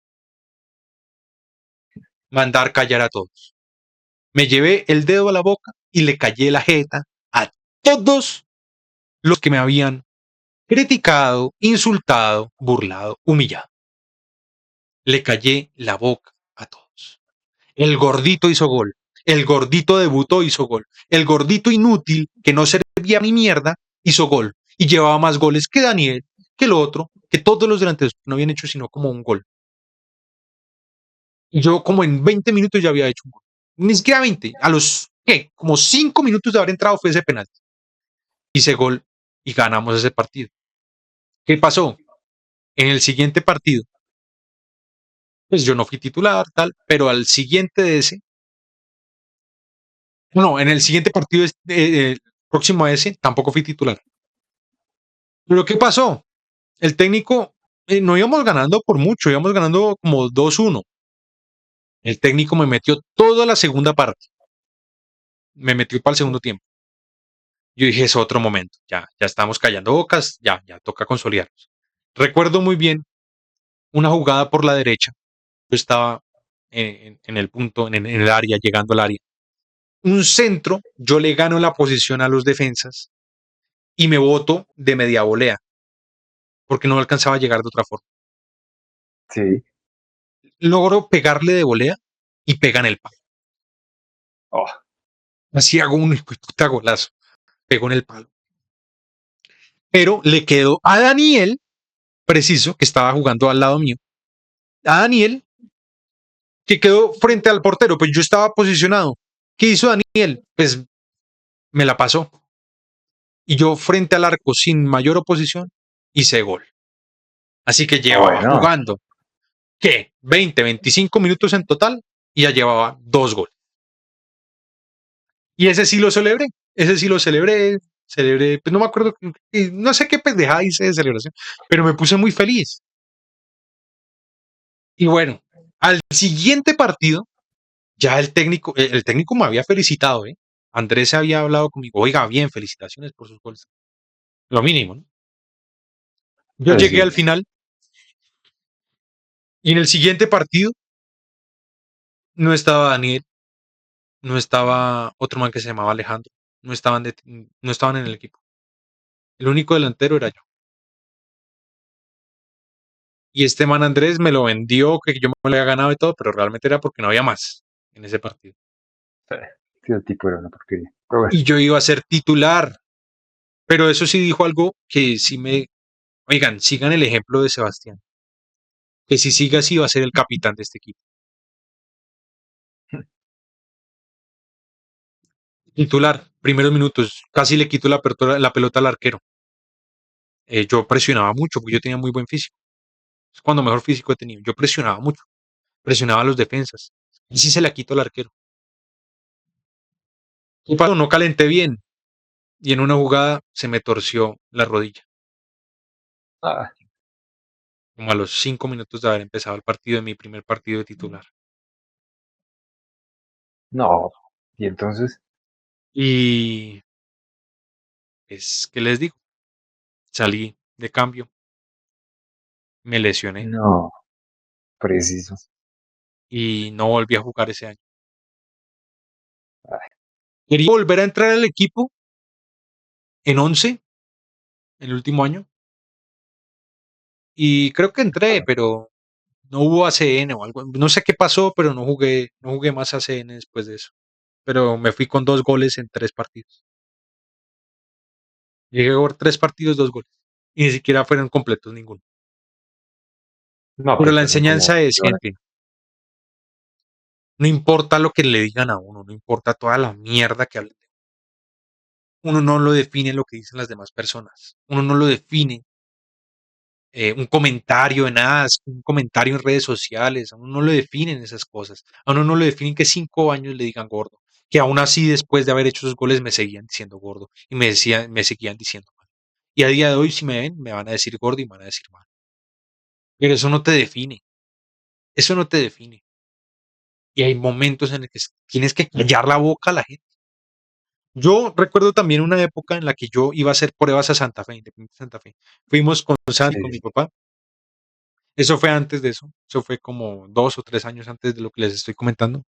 mandar callar a todos. Me llevé el dedo a la boca y le callé la jeta a todos los que me habían criticado, insultado, burlado, humillado. Le callé la boca a todos. El gordito hizo gol. El gordito debutó, hizo gol. El gordito inútil, que no servía ni mierda, hizo gol. Y llevaba más goles que Daniel, que el otro, que todos los delanteros no habían hecho sino como un gol. Y yo como en 20 minutos ya había hecho un gol. Ni siquiera 20. A los, ¿qué? Como 5 minutos de haber entrado fue ese penal. Hice gol y ganamos ese partido. ¿Qué pasó? En el siguiente partido, pues yo no fui titular, tal, pero al siguiente de ese, no, en el siguiente partido próximo a ese, tampoco fui titular. Pero ¿qué pasó? El técnico, no íbamos ganando por mucho, íbamos ganando como 2-1. El técnico me metió toda la segunda parte, me metió para el segundo tiempo. Yo dije, es otro momento, ya estamos callando bocas, ya toca consolidarnos. Recuerdo muy bien una jugada por la derecha. Yo estaba en el punto, en el área, llegando al área. Un centro, yo le gano la posición a los defensas y me boto de media volea, porque no alcanzaba a llegar de otra forma. Sí. Logro pegarle de volea y pega en el palo. Oh, Así hago un puta golazo, pego en el palo. Pero le quedó a Daniel, preciso, que estaba jugando al lado mío, a Daniel, que quedó frente al portero, pues yo estaba posicionado. ¿Qué hizo Daniel? Pues me la pasó. Y yo frente al arco sin mayor oposición hice gol. Así que llevaba bueno. jugando, ¿qué? 20, 25 minutos en total y ya llevaba 2 goles. Y ese sí lo celebré, ese sí lo celebré, pues no me acuerdo, no sé qué pendejada hice de celebración, pero me puse muy feliz. Y bueno, al siguiente partido, ya el técnico me había felicitado, ¿eh? Andrés había hablado conmigo, oiga, bien, felicitaciones por sus goles. Lo mínimo, ¿no? Yo Pues llegué sí. al final y en el siguiente partido no estaba Daniel, no estaba otro man que se llamaba Alejandro, no estaban en el equipo. El único delantero era yo. Y este man Andrés me lo vendió, que yo me lo había ganado y todo, pero realmente era porque no había más en ese partido. Sí, el tipo era una porquería. Pero bueno. Y yo iba a ser titular, pero eso sí dijo algo que sí oigan, sigan el ejemplo de Sebastián, que si sigue así va a ser el capitán de este equipo. Titular, primeros minutos, casi le quito la pelota al arquero. Yo presionaba mucho porque yo tenía muy buen físico. Es cuando mejor físico he tenido. Yo presionaba mucho, presionaba a los defensas. Y sí se la quito al arquero. ¿Qué pasó? No calenté bien y en una jugada se me torció la rodilla. Ah, Como a los 5 minutos de haber empezado el partido de mi primer partido de titular. no. Y entonces, Y es que les digo, salí de cambio, me lesioné no, preciso. y no volví a jugar ese año. Ay, Quería volver a entrar al equipo en 11, el último año, y creo que entré, claro. pero no hubo ACN o algo. No sé qué pasó, pero no jugué más ACN después de eso. Pero me fui con 2 goles en 3 partidos. Llegué a jugar 3 partidos, 2 goles. Y ni siquiera fueron completos ninguno. No, Pero pues la fueron como enseñanza es, millones. gente, no importa lo que le digan a uno, no importa toda la mierda que hablen. Uno no lo define lo que dicen las demás personas. Uno no lo define un comentario en ads, un comentario en redes sociales. A uno no lo definen esas cosas. A uno no lo definen que 5 años le digan gordo. Que aún así, después de haber hecho esos goles, me seguían diciendo gordo. Y me seguían diciendo mal. Y a día de hoy, si me ven, me van a decir gordo y me van a decir mal. Pero eso no te define. Eso no te define. Y hay momentos en los que tienes que callar la boca a la gente. Yo recuerdo también una época en la que yo iba a hacer pruebas a Santa Fe, Independiente Santa Fe. Fuimos con Santi, con Sí, mi papá. Eso fue antes de eso. Eso fue como 2 o 3 años antes de lo que les estoy comentando.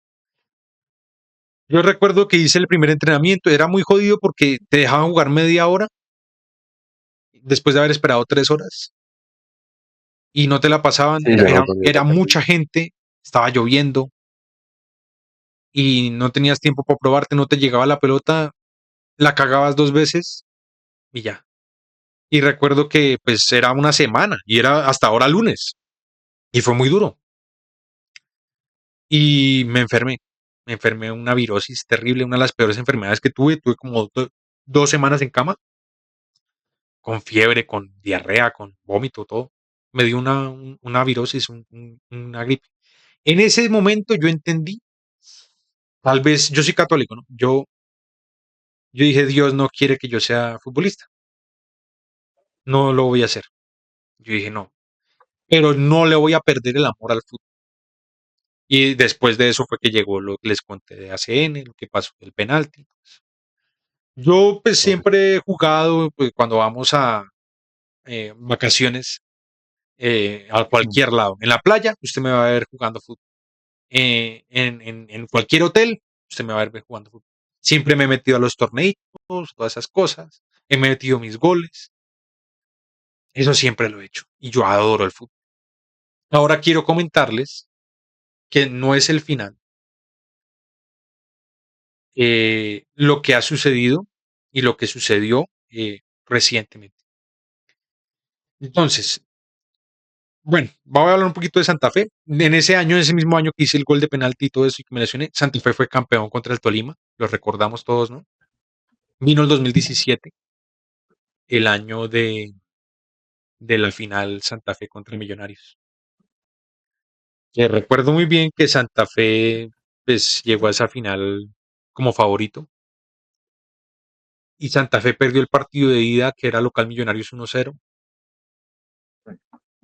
Yo recuerdo que hice el primer entrenamiento. Era muy jodido porque te dejaban jugar media hora después de haber esperado 3 horas y no te la pasaban. sí, yo recuerdo ese Era partido. mucha gente, estaba lloviendo y no tenías tiempo para probarte, no te llegaba la pelota, la cagabas 2 veces y ya. Y recuerdo que pues era una semana y era hasta ahora lunes y fue muy duro. Y me enfermé. Me enfermé de una virosis terrible, una de las peores enfermedades que tuve. Tuve como 2 semanas en cama, con fiebre, con diarrea, con vómito, todo. Me dio una virosis, una gripe. En ese momento yo entendí, tal vez, yo soy católico, ¿no? Yo dije, Dios no quiere que yo sea futbolista. No lo voy a hacer. Yo dije, no. Pero no le voy a perder el amor al fútbol. Y después de eso fue que llegó lo que les conté de ACN, lo que pasó del penalti. Yo pues Uf, siempre he jugado, pues cuando vamos a vacaciones a mm, cualquier lado. En la playa, usted me va a ver jugando fútbol. En cualquier hotel, usted me va a ver jugando fútbol. Siempre me he metido a los torneitos, todas esas cosas. He metido mis goles. Eso siempre lo he hecho. Y yo adoro el fútbol. Ahora quiero comentarles que no es el final. Lo que ha sucedido y lo que sucedió recientemente. Entonces, bueno, voy a hablar un poquito de Santa Fe. En ese año, en ese mismo año que hice el gol de penalti y todo eso y que me lesioné, Santa Fe fue campeón contra el Tolima. Lo recordamos todos, ¿no? Vino el 2017, el año de la final Santa Fe contra Millonarios. Que recuerdo muy bien que Santa Fe pues llegó a esa final como favorito y Santa Fe perdió el partido de ida que era local Millonarios 1-0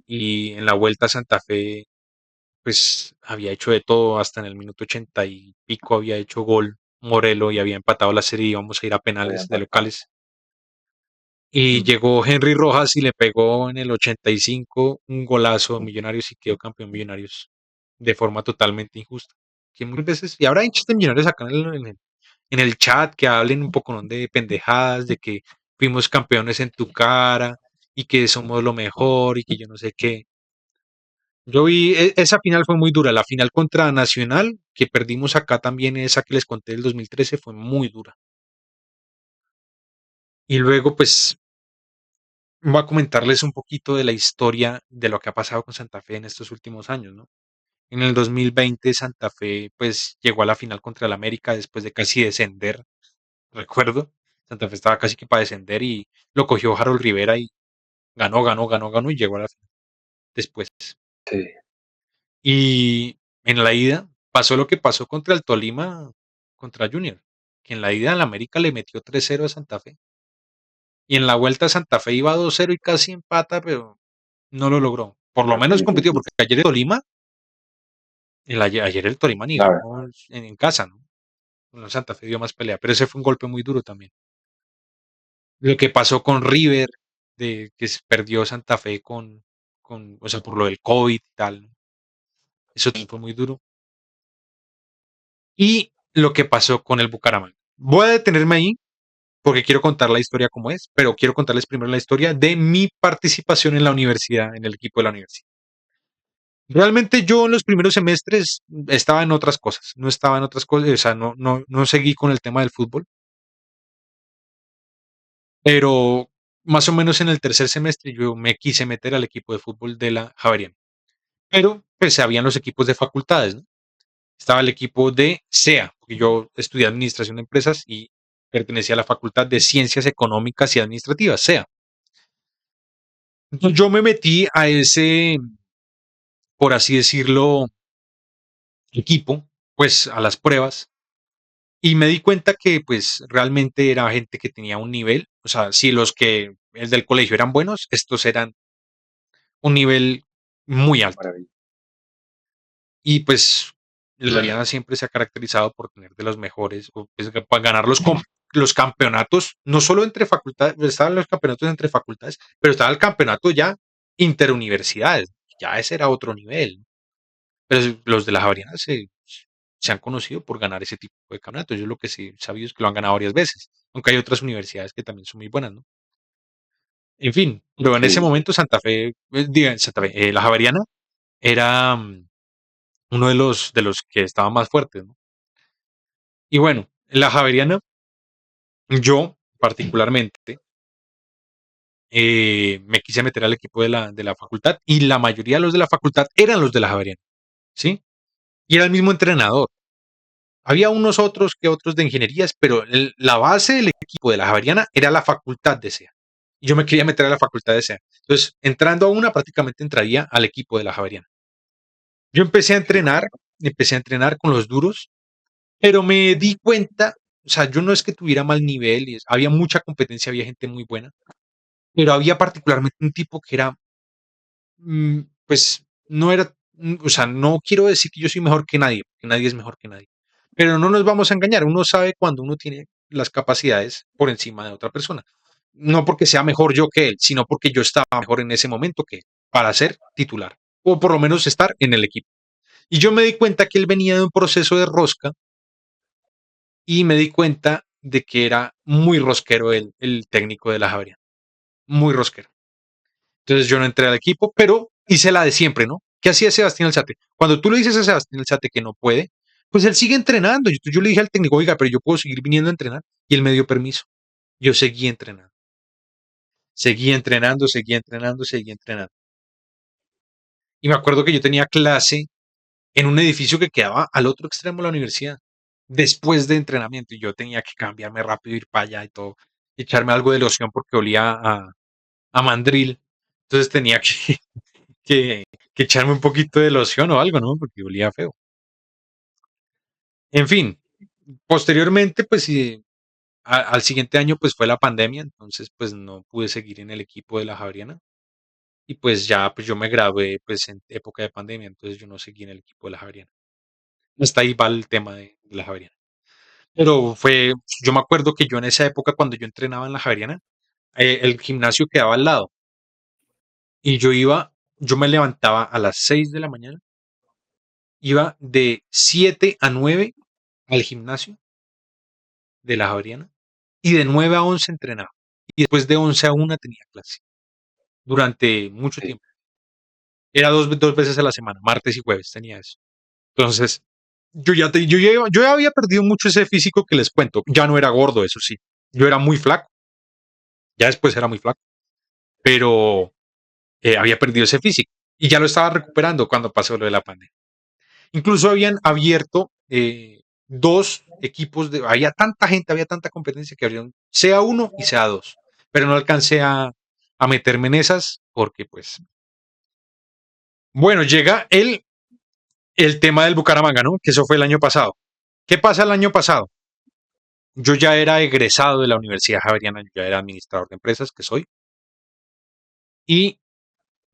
y en la vuelta Santa Fe pues había hecho de todo, hasta en el minuto 80 y pico había hecho gol Morelo y había empatado la serie y íbamos a ir a había penales de empatado. locales. Y Mm, llegó Henry Rojas y le pegó en el 85 un golazo a Millonarios y quedó campeón Millonarios de forma totalmente injusta. Que muchas veces, y habrá hinchas de Millonarios acá en el chat que hablen un poco, ¿no?, de pendejadas, de que fuimos campeones en tu cara y que somos lo mejor y que yo no sé qué. Yo vi, esa final fue muy dura. La final contra Nacional, que perdimos acá también, esa que les conté del 2013, fue muy dura. Y luego, pues, voy a comentarles un poquito de la historia de lo que ha pasado con Santa Fe en estos últimos años, ¿no? En el 2020 Santa Fe, pues, llegó a la final contra el América después de casi descender, recuerdo. Santa Fe estaba casi que para descender y lo cogió Harold Rivera y ganó, ganó, ganó, ganó y llegó a la final después. sí, Y en la ida pasó lo que pasó contra el Tolima, contra Junior, que en la ida el América le metió 3-0 a Santa Fe. Y en la vuelta Santa Fe iba 2-0 y casi empata, pero no lo logró. Por lo menos sí, sí, compitió, sí, porque ayer el Tolima, ayer el Tolima ni claro. ganó en casa, ¿no? Bueno, Santa Fe dio más pelea, pero ese fue un golpe muy duro también. Lo que pasó con River, de que se perdió Santa Fe o sea, por lo del COVID y tal, ¿no? Eso también fue muy duro. y lo que pasó con el Bucaramanga. Voy a detenerme ahí porque quiero contar la historia como es, pero quiero contarles primero la historia de mi participación en la universidad, en el equipo de la universidad. Realmente yo en los primeros semestres estaba en otras cosas, no estaba en otras cosas, o sea, no seguí con el tema del fútbol, pero más o menos en el tercer semestre yo me quise meter al equipo de fútbol de la Javeriana. Pero pues habían los equipos de facultades, ¿no? Estaba el equipo de SEA, porque yo estudié administración de empresas y pertenecía a la Facultad de Ciencias Económicas y Administrativas, SEA. Entonces yo me metí a ese, por así decirlo, equipo, pues a las pruebas, y me di cuenta que pues realmente era gente que tenía un nivel, o sea, si los que el del colegio eran buenos, estos eran un nivel muy alto. Maravilla. Y pues la Javeriana siempre se ha caracterizado por tener de los mejores, o pues, para ganar los campeonatos, no solo entre facultades, estaban los campeonatos entre facultades, pero estaba el campeonato ya interuniversidades, ya ese era otro nivel. Pero los de la Javeriana se han conocido por ganar ese tipo de campeonatos. Yo lo que sí he sabido es que lo han ganado varias veces, aunque hay otras universidades que también son muy buenas, ¿no? En fin, pero en ese Sí, momento Santa Fe, Santa Fe, la Javeriana era uno de los que estaba más fuertes, ¿no? Y bueno, en la Javeriana, yo particularmente me quise meter al equipo de la facultad y la mayoría de los de la facultad eran los de la Javeriana, ¿sí? Y era el mismo entrenador. Había unos otros que otros de ingenierías, pero la base del equipo de la Javeriana era la facultad de SEA. Y yo me quería meter a la facultad de SEA. Entonces, entrando a una, prácticamente entraría al equipo de la Javeriana. Yo qué bueno. empecé a entrenar con los duros, pero me di cuenta, o sea, yo no es que tuviera mal nivel, había mucha competencia, había gente muy buena, pero había particularmente un tipo que era, pues, no era, o sea, no quiero decir que yo soy mejor que nadie es mejor que nadie, pero no nos vamos a engañar, uno sabe cuando uno tiene las capacidades por encima de otra persona. No porque sea mejor yo que él, sino porque yo estaba mejor en ese momento que él, para ser titular, o por lo menos estar en el equipo. Y yo me di cuenta que él venía de un proceso de rosca y me di cuenta de que era muy rosquero el técnico de la Javeriana, muy rosquero. Entonces yo no entré al equipo, pero hice la de siempre, ¿no? ¿Qué hacía Sebastián Alzate? Cuando tú le dices a Sebastián Alzate que no puede, pues él sigue entrenando. Yo le dije al técnico, oiga, pero yo puedo seguir viniendo a entrenar. Y él me dio permiso. Yo seguí entrenando. Seguí entrenando, seguí entrenando, seguí entrenando. Y me acuerdo que yo tenía clase en un edificio que quedaba al otro extremo de la universidad, después de entrenamiento. Y yo tenía que cambiarme rápido, ir para allá y todo, echarme algo de loción porque olía a mandril. Entonces tenía que, que echarme un poquito de loción o algo, ¿no? Porque olía feo. En fin, posteriormente, pues sí, al siguiente año, pues fue la pandemia, entonces pues no pude seguir en el equipo de la Javeriana. Y pues ya, pues yo me gradué pues en época de pandemia, entonces yo no seguí en el equipo de la Javeriana. Hasta ahí va el tema de la Javeriana. Pero yo me acuerdo que yo en esa época, cuando yo entrenaba en la Javeriana, el gimnasio quedaba al lado. Y yo me levantaba a las 6 de la mañana, iba de 7 a 9 al gimnasio de la Javeriana y de 9 a 11 entrenaba. Y después de 11 a 1 tenía clase durante mucho Sí. tiempo. Era dos veces a la semana, martes y jueves tenía eso. Entonces, yo ya había perdido mucho ese físico que les cuento. Ya no era gordo, eso sí. Yo era muy flaco. Ya después era muy flaco. Pero había perdido ese físico. Y ya lo estaba recuperando cuando pasó lo de la pandemia. Incluso habían abierto dos equipos había tanta gente, había tanta competencia que abrieron sea uno y sea dos. Pero no alcancé a meterme en esas porque, pues, bueno, llega el tema del Bucaramanga, ¿no? Que eso fue el año pasado. ¿Qué pasa el año pasado? Yo ya era egresado de la Universidad Javeriana, yo ya era administrador de empresas, que soy, y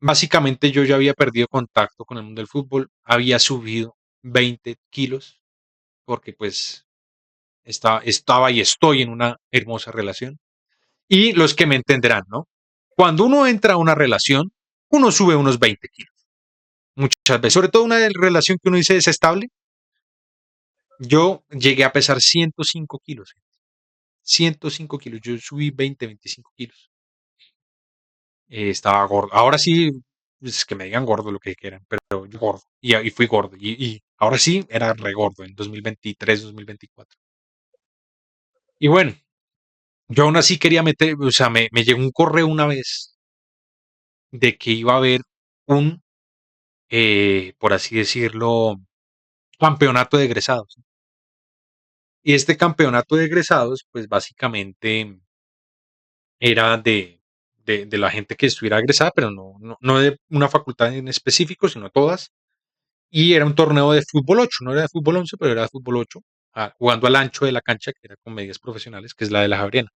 básicamente yo ya había perdido contacto con el mundo del fútbol, había subido 20 kilos, porque pues estaba y estoy en una hermosa relación. Y los que me entenderán, ¿no? Cuando uno entra a una relación, uno sube unos 20 kilos, muchas veces, sobre todo una relación que uno dice es estable, Yo llegué a pesar 105 kilos. 105 kilos. Yo subí 20, 25 kilos. Estaba gordo. Ahora sí, pues, que me digan gordo lo que quieran, pero yo gordo. Y fui gordo. Y ahora sí, era re gordo en 2023, 2024. Y bueno, yo aún así quería meter, o sea, me llegó un correo una vez de que iba a haber un, por así decirlo, campeonato de egresados. Y este campeonato de egresados, pues básicamente era de la gente que estuviera egresada, pero no de una facultad en específico, sino todas. Y era un torneo de fútbol 8, no era de fútbol 11, pero era de fútbol 8, jugando al ancho de la cancha, que era con medidas profesionales, que es la de la Javeriana.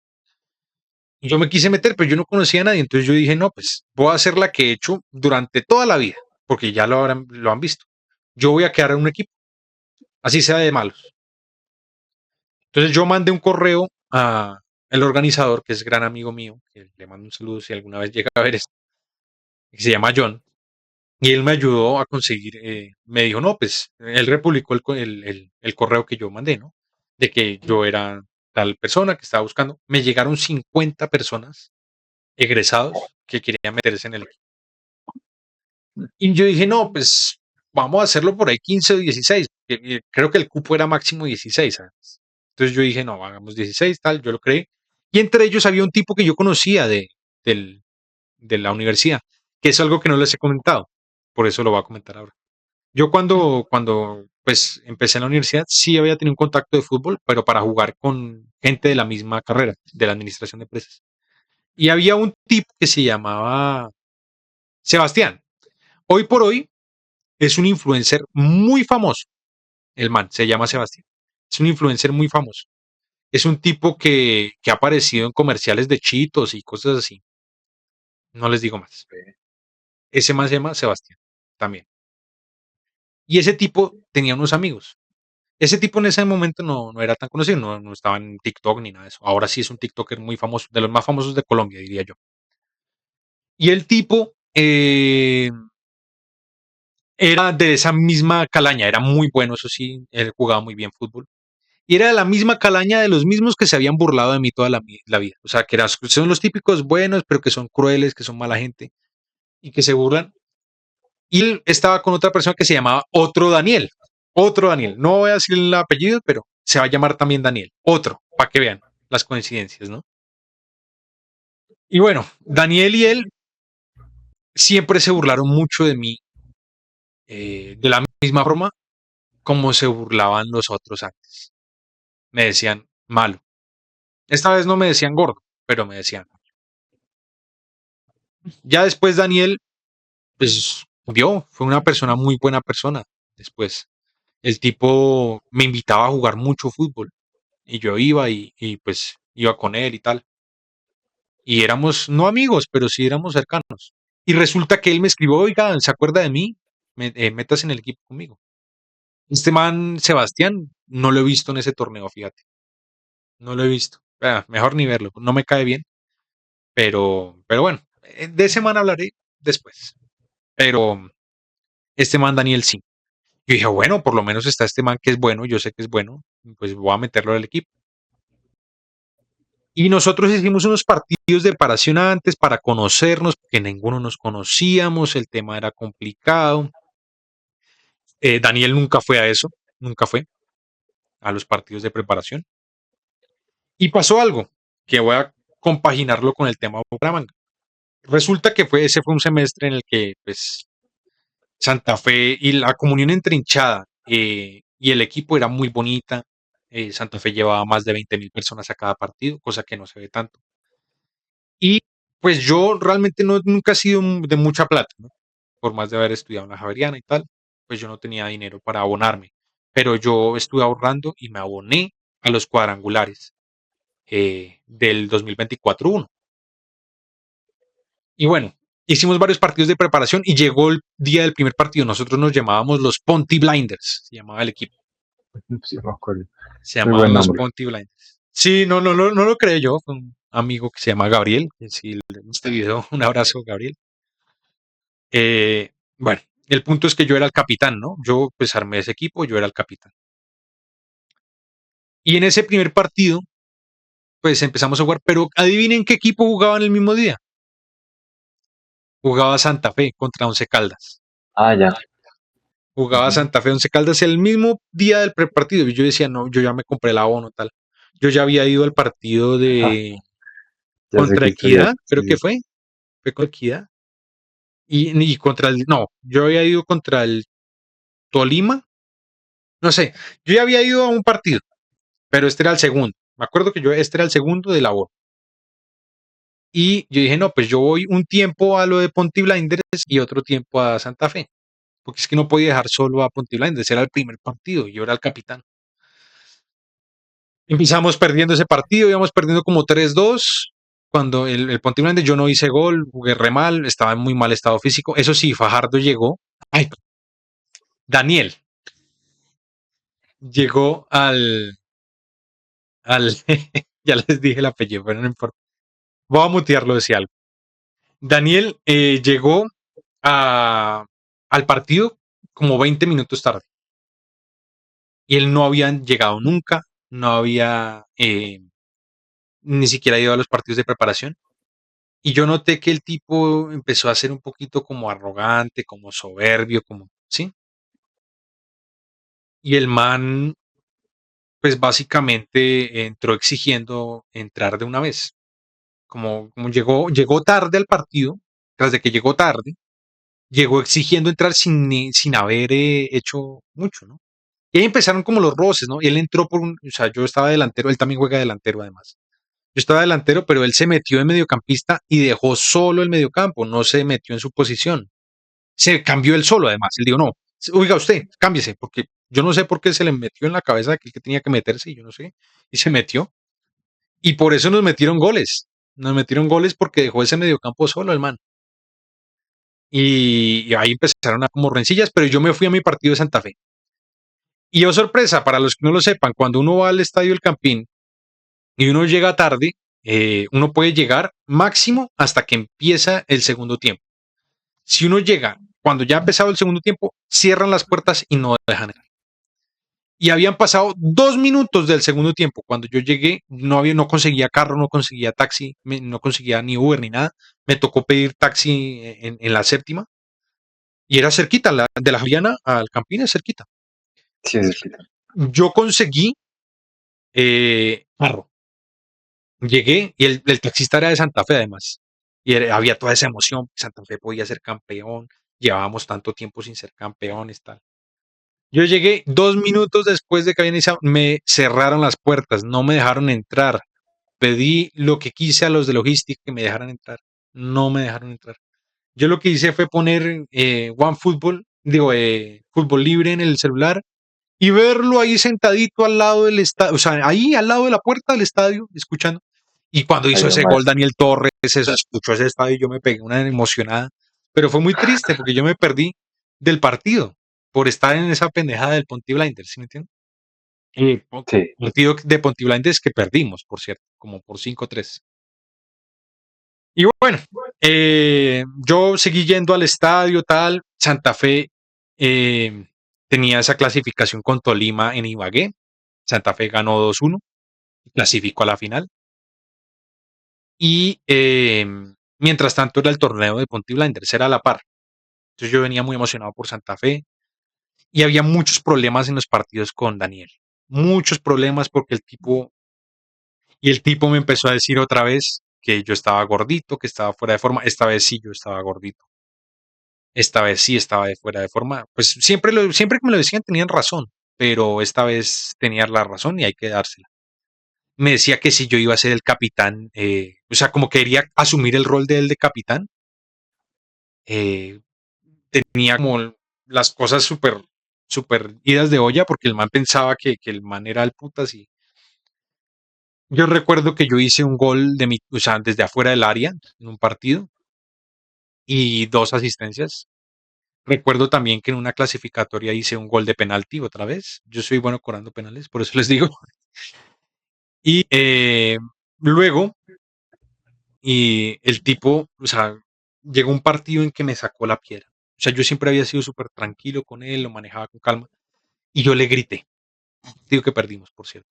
Y yo me quise meter, pero yo no conocía a nadie, entonces yo dije, no, pues voy a hacer la que he hecho durante toda la vida, porque ya lo han visto. Yo voy a quedar en un equipo, así sea de malos. Entonces yo mandé un correo a el organizador, que es gran amigo mío, que le mando un saludo si alguna vez llega a ver esto, que se llama John, y él me ayudó a conseguir, me dijo, no, pues él republicó el correo que yo mandé, ¿no? De que yo era tal persona que estaba buscando. Me llegaron 50 personas egresados que querían meterse en el equipo. Y yo dije, no, pues vamos a hacerlo por ahí 15 o 16. Creo que el cupo era máximo 16, ¿sabes? Entonces yo dije, no, hagamos 16, tal, yo lo creé. Y entre ellos había un tipo que yo conocía del, de la universidad, que es algo que no les he comentado. Por eso lo voy a comentar ahora. Yo cuando pues empecé en la universidad sí había tenido un contacto de fútbol, pero para jugar con gente de la misma carrera, de la administración de empresas. Y había un tipo que se llamaba Sebastián. Hoy por hoy es un influencer muy famoso. El man se llama Sebastián. Es un influencer muy famoso. Es un tipo que ha aparecido en comerciales de Cheetos y cosas así. No les digo más. Ese man se llama Sebastián también. Y ese tipo tenía unos amigos. Ese tipo en ese momento no era tan conocido, no estaba en TikTok ni nada de eso. Ahora sí es un TikToker muy famoso, de los más famosos de Colombia, diría yo. Y el tipo era de esa misma calaña, era muy bueno, eso sí, él jugaba muy bien fútbol. Y era de la misma calaña de los mismos que se habían burlado de mí toda la vida. O sea, son los típicos buenos, pero que son crueles, que son mala gente y que se burlan. Y él estaba con otra persona que se llamaba Otro Daniel. Otro Daniel. No voy a decir el apellido, pero se va a llamar también Daniel. Otro, para que vean las coincidencias, ¿no? Y bueno, Daniel y él siempre se burlaron mucho de mí, de la misma forma como se burlaban los otros antes. Me decían malo. Esta vez no me decían gordo, pero me decían. Ya después Daniel, pues, fue una persona muy buena persona. Después, el tipo me invitaba a jugar mucho fútbol y yo iba pues iba con él y tal. Y éramos, no amigos, pero sí éramos cercanos. Y resulta que él me escribió, oiga, ¿se acuerda de mí? Metas en el equipo conmigo. Este man, Sebastián, no lo he visto en ese torneo, fíjate. No lo he visto. Mejor ni verlo, no me cae bien. Pero bueno, de ese man hablaré después. Pero este man, Daniel, sí. Yo dije, bueno, por lo menos está este man que es bueno, yo sé que es bueno, pues voy a meterlo al equipo. Y nosotros hicimos unos partidos de preparación antes para conocernos, porque ninguno nos conocíamos, el tema era complicado. Daniel nunca fue a eso, nunca fue a los partidos de preparación. Y pasó algo, que voy a compaginarlo con el tema de Bucaramanga. Resulta que ese fue un semestre en el que pues, Santa Fe y la comunión entrinchada y el equipo era muy bonita. Santa Fe llevaba más de 20.000 personas a cada partido, cosa que no se ve tanto. Y pues yo realmente nunca he sido de mucha plata, ¿no? Por más de haber estudiado en la Javeriana y tal, pues yo no tenía dinero para abonarme. Pero yo estuve ahorrando y me aboné a los cuadrangulares del 2024-1. Y bueno, hicimos varios partidos de preparación y llegó el día del primer partido. Nosotros nos llamábamos los Ponty Blinders, se llamaba el equipo. Sí, me acuerdo. Se Muy llamaban buen los nombre. Ponty Blinders. Sí, no lo creé yo. Fue un amigo que se llama Gabriel. Que si le gusta el video, un abrazo, Gabriel. Bueno, el punto es que yo era el capitán, ¿no? Yo pues armé ese equipo, yo era el capitán. Y en ese primer partido, pues empezamos a jugar, pero adivinen qué equipo jugaba en el mismo día. Jugaba Santa Fe contra Once Caldas. Ah, ya. Jugaba Ujú. Santa Fe Once Caldas el mismo día del prepartido. Y yo decía, no, yo ya me compré el abono, tal. Yo ya había ido al partido Ajá, de ya sé contra qué estudiar. Equidad, creo que Sí. fue contra Equidad. Y contra el, no, yo había ido contra el Tolima, no sé, yo ya había ido a un partido, pero este era el segundo. Me acuerdo que este era el segundo de la labor. Y yo dije, no, pues yo voy un tiempo a lo de Ponty Blinders y otro tiempo a Santa Fe, porque es que no podía dejar solo a Ponty Blinders, era el primer partido y yo era el capitán. Empezamos perdiendo ese partido, íbamos perdiendo como 3-2. Cuando el Ponty Blinders yo no hice gol, jugué re mal, estaba en muy mal estado físico. Eso sí, Fajardo llegó. Ay, Daniel llegó al ya les dije el apellido, pero no importa. Voy a mutearlo, decía algo. Daniel llegó a, al partido como 20 minutos tarde y él no había llegado nunca, no había ni siquiera ido a los partidos de preparación. Y yo noté que el tipo empezó a ser un poquito como arrogante, como soberbio, como, ¿sí? Y el man, pues básicamente entró exigiendo entrar de una vez. Como llegó tarde al partido, tras de que llegó tarde, llegó exigiendo entrar sin haber hecho mucho, ¿no? Y ahí empezaron como los roces, ¿no? Y él entró o sea, yo estaba delantero, él también juega delantero además. Yo estaba delantero, pero él se metió de mediocampista y dejó solo el mediocampo, no se metió en su posición. Se cambió él solo además. Él dijo, no, oiga usted, cámbiese, porque yo no sé por qué se le metió en la cabeza que tenía que meterse, y yo no sé, y se metió. Y por eso nos metieron goles. Nos metieron goles porque dejó ese mediocampo solo el man. Y ahí empezaron a como rencillas, pero yo me fui a mi partido de Santa Fe. Y oh sorpresa, para los que no lo sepan, cuando uno va al estadio El Campín y uno llega tarde, uno puede llegar máximo hasta que empieza el segundo tiempo. Si uno llega cuando ya ha empezado el segundo tiempo, cierran las puertas y no dejan entrar. Y habían pasado 2 minutos del segundo tiempo. Cuando yo llegué, no conseguía carro, no conseguía taxi, no conseguía ni Uber ni nada. Me tocó pedir taxi en la séptima. Y era cerquita, de la Juliana al Campín es cerquita. Sí, es cerquita. Yo conseguí carro. Llegué y el taxista era de Santa Fe además. Y había toda esa emoción. Santa Fe podía ser campeón. Llevábamos tanto tiempo sin ser campeones, tal. Yo llegué 2 minutos después de que había iniciado. Me cerraron las puertas, no me dejaron entrar. Pedí lo que quise a los de logística que me dejaran entrar. No me dejaron entrar. Yo lo que hice fue poner OneFootball, digo, fútbol libre en el celular y verlo ahí sentadito al lado del estadio, o sea, ahí al lado de la puerta del estadio, escuchando. Y cuando Ahí hizo ese gol nomás. Daniel Torres, eso escuchó ese estadio y yo me pegué una emocionada. Pero fue muy triste porque yo me perdí del partido por estar en esa pendejada del Ponty Blinders, ¿sí me entiendes? Sí. Partido de Ponty Blinders que perdimos, por cierto, como por 5-3. Y bueno, yo seguí yendo al estadio, tal. Santa Fe eh, tenía esa clasificación con Tolima en Ibagué. Santa Fe ganó 2-1, clasificó a la final. Y mientras tanto era el torneo de Ponty Blinders, era a la par. Entonces yo venía muy emocionado por Santa Fe y había muchos problemas en los partidos con Daniel. Muchos problemas porque el tipo me empezó a decir otra vez que yo estaba gordito, que estaba fuera de forma. Esta vez sí yo estaba gordito. Esta vez sí estaba de fuera de forma. Pues siempre que me lo decían tenían razón, pero esta vez tenía la razón y hay que dársela. Me decía que si yo iba a ser el capitán, o sea, como quería asumir el rol de él de capitán, eh, tenía como las cosas súper idas de olla porque el man pensaba que el man era el putas y yo recuerdo que yo hice un gol o sea, desde afuera del área en un partido y 2 asistencias. Recuerdo también que en una clasificatoria hice un gol de penalti otra vez. Yo soy bueno cobrando penales, por eso les digo. Y luego, y el tipo, o sea, llegó un partido en que me sacó la piedra. O sea, yo siempre había sido súper tranquilo con él, lo manejaba con calma. Y yo le grité. Digo que perdimos, por cierto.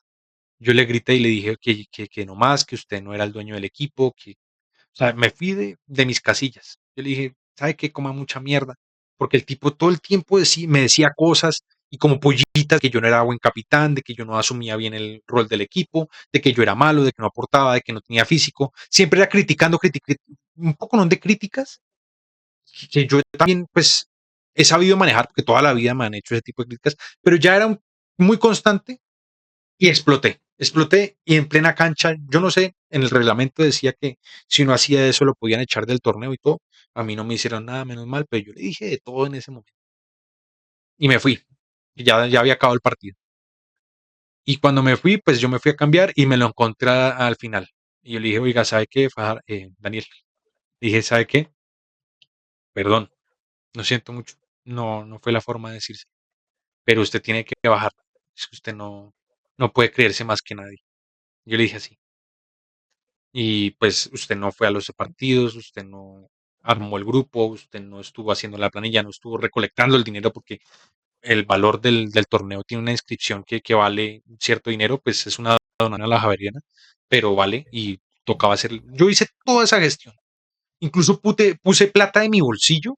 Yo le grité y le dije que no más, que usted no era el dueño del equipo, que, o sea, me fui de mis casillas. Yo le dije, ¿sabe qué? Coma mucha mierda. Porque el tipo todo el tiempo me decía cosas y como pollitas que yo no era buen capitán, de que yo no asumía bien el rol del equipo, de que yo era malo, de que no aportaba, de que no tenía físico. Siempre era criticando, un poco no de críticas, que yo también pues he sabido manejar, porque toda la vida me han hecho ese tipo de críticas, pero ya era muy constante y exploté. Exploté y en plena cancha, yo no sé, en el reglamento decía que si uno hacía eso lo podían echar del torneo y todo. A mí no me hicieron nada, menos mal, pero yo le dije de todo en ese momento. Y me fui. Y ya había acabado el partido. Y cuando me fui, pues yo me fui a cambiar y me lo encontré al final. Y yo le dije, oiga, ¿sabe qué, Daniel? Le dije, ¿sabe qué? Perdón, lo siento mucho. No, no fue la forma de decirse. Pero usted tiene que bajar. Es que usted no puede creerse más que nadie. Yo le dije así. Y pues usted no fue a los partidos, usted no armó el grupo, usted no estuvo haciendo la planilla, no estuvo recolectando el dinero porque el valor del torneo tiene una inscripción que vale cierto dinero, pues es una donación a la Javeriana, pero vale y tocaba hacer. Yo hice toda esa gestión. Incluso puse plata de mi bolsillo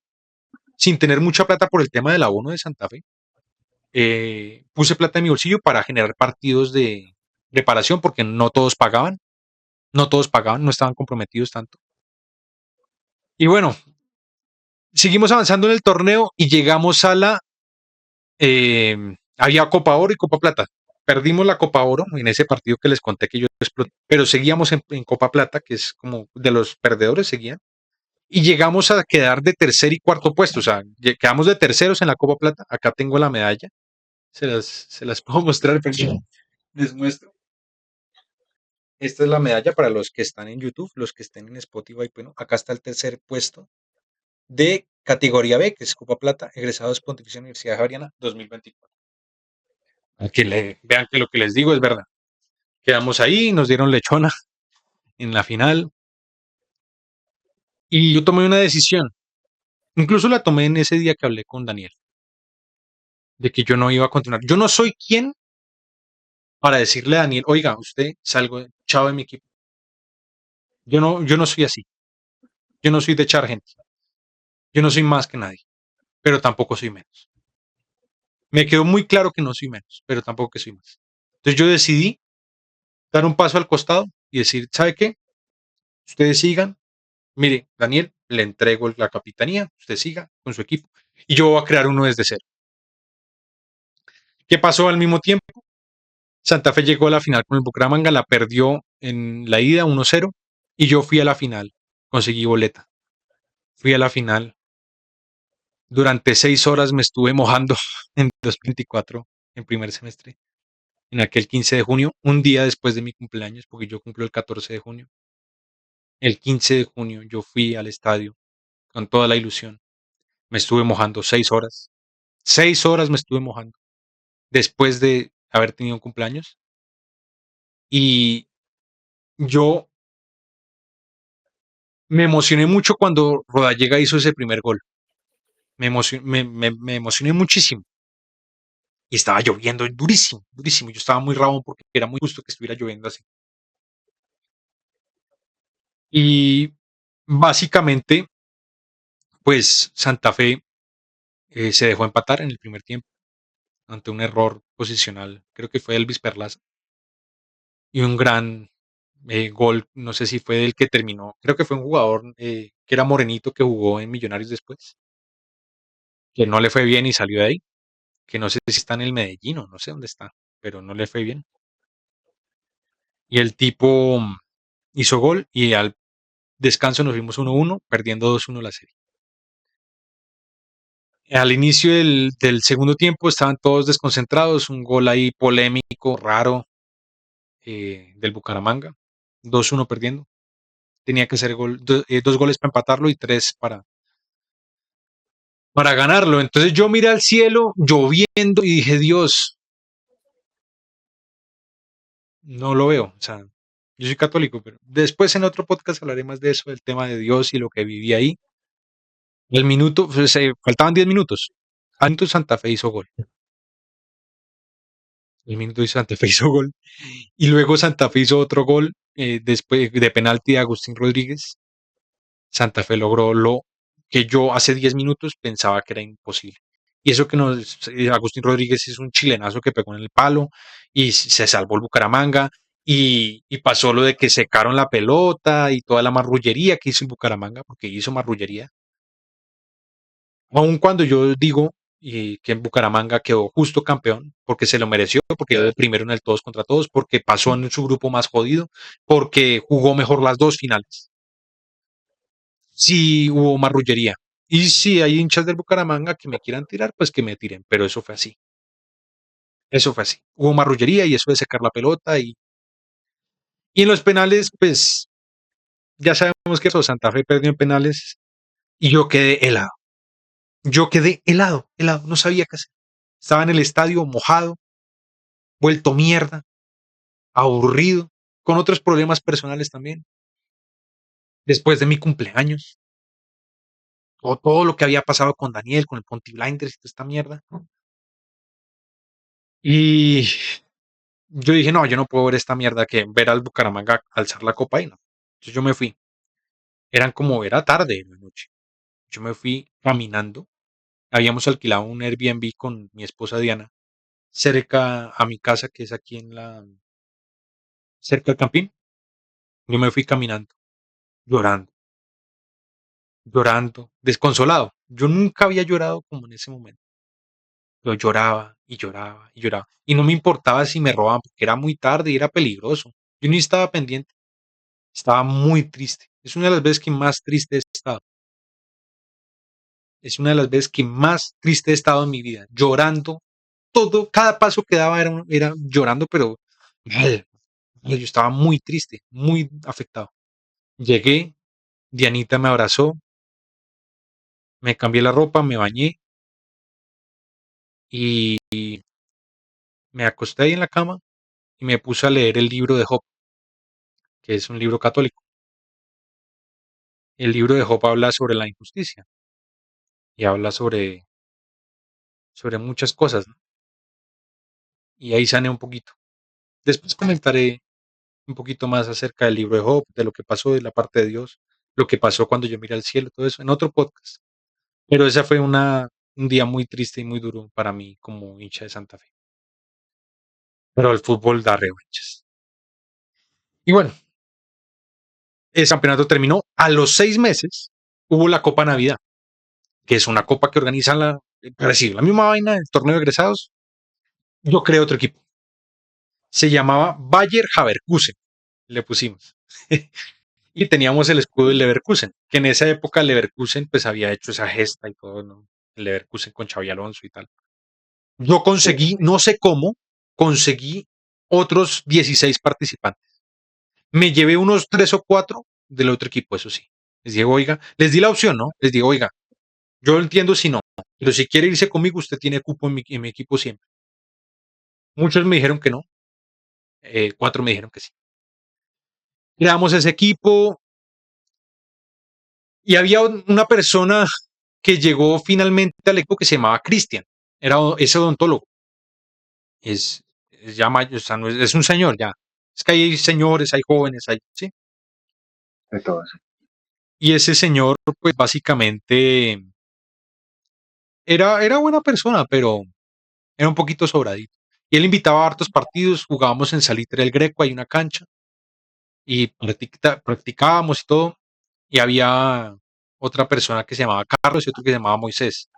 sin tener mucha plata por el tema del abono de Santa Fe. Puse plata de mi bolsillo para generar partidos de preparación porque no todos pagaban, no estaban comprometidos tanto. Y bueno, seguimos avanzando en el torneo y llegamos a había Copa Oro y Copa Plata. Perdimos la Copa Oro en ese partido que les conté que yo exploté, pero seguíamos en Copa Plata, que es como de los perdedores seguían, y llegamos a quedar de tercer y cuarto puesto, o sea, quedamos de terceros en la Copa Plata. Acá tengo la medalla, se las puedo mostrar, pero les muestro. Esta es la medalla para los que están en YouTube, los que estén en Spotify. Bueno, acá está el tercer puesto de categoría B, que es Copa Plata, egresados Pontificia Universidad Javeriana 2024. A que vean que lo que les digo es verdad. Quedamos ahí, nos dieron lechona en la final y yo tomé una decisión. Incluso la tomé en ese día que hablé con Daniel, de que yo no iba a continuar. Yo no soy quien para decirle a Daniel, oiga, usted salgo, chao de mi equipo. Yo no soy así. Yo no soy de echar gente. Yo no soy más que nadie, pero tampoco soy menos. Me quedó muy claro que no soy menos, pero tampoco que soy más. Entonces yo decidí dar un paso al costado y decir, ¿sabe qué? Ustedes sigan. Mire, Daniel, le entrego la capitanía, usted siga con su equipo y yo voy a crear uno desde cero. ¿Qué pasó al mismo tiempo? Santa Fe llegó a la final con el Bucaramanga, la perdió en la ida 1-0 y yo fui a la final, conseguí boleta. Fui a la final. Durante 6 horas me estuve mojando en 2024, en primer semestre, en aquel 15 de junio, un día después de mi cumpleaños, porque yo cumplo el 14 de junio. El 15 de junio yo fui al estadio con toda la ilusión. Me estuve mojando 6 horas. 6 horas me estuve mojando después de haber tenido un cumpleaños. Y yo me emocioné mucho cuando Rodallega hizo ese primer gol. Me emocioné muchísimo. Y estaba lloviendo durísimo, durísimo. Yo estaba muy rabón porque era muy justo que estuviera lloviendo así. Y básicamente, pues Santa Fe se dejó empatar en el primer tiempo ante un error posicional. Creo que fue Elvis Perlaza. Y un gran gol, no sé si fue el que terminó. Creo que fue un jugador que era morenito que jugó en Millonarios después, que no le fue bien y salió de ahí. Que no sé si está en el Medellín o no sé dónde está, pero no le fue bien. Y el tipo hizo gol y al descanso nos fuimos 1-1, perdiendo 2-1 la serie. Al inicio del segundo tiempo estaban todos desconcentrados, un gol ahí polémico, raro, del Bucaramanga, 2-1 perdiendo. Tenía que ser dos goles para empatarlo y tres para ganarlo. Entonces yo miré al cielo lloviendo y dije, Dios, no lo veo. O sea, yo soy católico, pero después en otro podcast hablaré más de eso, del tema de Dios y lo que viví ahí. El minuto, faltaban 10 minutos. Antes Santa Fe hizo gol. el minuto y Santa Fe hizo gol. Y luego Santa Fe hizo otro gol después de penalti de Agustín Rodríguez. Santa Fe logró lo que yo hace 10 minutos pensaba que era imposible. Y eso que Agustín Rodríguez es un chilenazo que pegó en el palo y se salvó el Bucaramanga y pasó lo de que secaron la pelota y toda la marrullería que hizo el Bucaramanga, porque hizo marrullería. Aun cuando yo digo que en Bucaramanga quedó justo campeón, porque se lo mereció, porque quedó de primero en el todos contra todos, porque pasó en su grupo más jodido, porque jugó mejor las dos finales. Sí hubo marrullería. Y si hay hinchas del Bucaramanga que me quieran tirar, pues que me tiren, pero eso fue así. Eso fue así. Hubo marrullería y eso de secar la pelota y en los penales, pues ya sabemos que eso, Santa Fe perdió en penales y yo quedé helado. Yo quedé helado, helado, no sabía qué hacer. Estaba en el estadio mojado, vuelto mierda, aburrido, con otros problemas personales también. Después de mi cumpleaños, o todo lo que había pasado con Daniel, con el Ponty Blinders y toda esta mierda. Y yo dije, no, yo no puedo ver esta mierda que ver al Bucaramanga alzar la copa y no. Entonces yo me fui. Era tarde en la noche. Yo me fui caminando. Habíamos alquilado un Airbnb con mi esposa Diana, cerca a mi casa, que es aquí cerca del Campín. Yo me fui caminando, llorando, llorando, desconsolado. Yo nunca había llorado como en ese momento. Yo lloraba y lloraba y lloraba. Y no me importaba si me robaban, porque era muy tarde y era peligroso. Yo ni estaba pendiente. Estaba muy triste. Es una de las veces que más triste he estado. Es una de las veces que más triste he estado en mi vida. Llorando. Todo, cada paso que daba era llorando, pero mal. Yo estaba muy triste, muy afectado. Llegué, Dianita me abrazó, me cambié la ropa, me bañé y me acosté ahí en la cama y me puse a leer el libro de Job, que es un libro católico. El libro de Job habla sobre la injusticia y habla sobre muchas cosas, ¿no? Y ahí sané un poquito. Después comentaré un poquito más acerca del libro de Job, de lo que pasó de la parte de Dios, lo que pasó cuando yo miré al cielo, todo eso, en otro podcast. Pero esa fue un día muy triste y muy duro para mí como hincha de Santa Fe. Pero el fútbol da revanchas. Y bueno, el campeonato terminó. A los 6 meses hubo la Copa Navidad, que es una copa que organiza la misma vaina, el torneo de egresados. Yo creé otro equipo. Se llamaba Bayer Leverkusen, le pusimos. Y teníamos el escudo del Leverkusen, que en esa época Leverkusen pues había hecho esa gesta y todo, ¿no? El Leverkusen con Xavi Alonso y tal. Yo conseguí, no sé cómo, conseguí otros 16 participantes. Me llevé unos 3 o 4 del otro equipo, eso sí. Les digo, oiga, les di la opción, ¿no? Les digo, oiga, yo entiendo si no, pero si quiere irse conmigo, usted tiene cupo en mi equipo siempre. Muchos me dijeron que no, 4 me dijeron que sí. Creamos ese equipo y había una persona que llegó finalmente al equipo que se llamaba Cristian. Ese odontólogo. Es ya mayor, o sea, es un señor ya. Es que hay señores, hay jóvenes, ¿sí? De todos. Y ese señor, pues básicamente era buena persona, pero era un poquito sobradito. Y él invitaba a hartos partidos, jugábamos en Salitre del Greco, hay una cancha, y practicábamos y todo. Y había otra persona que se llamaba Carlos y otro que se llamaba Moisés.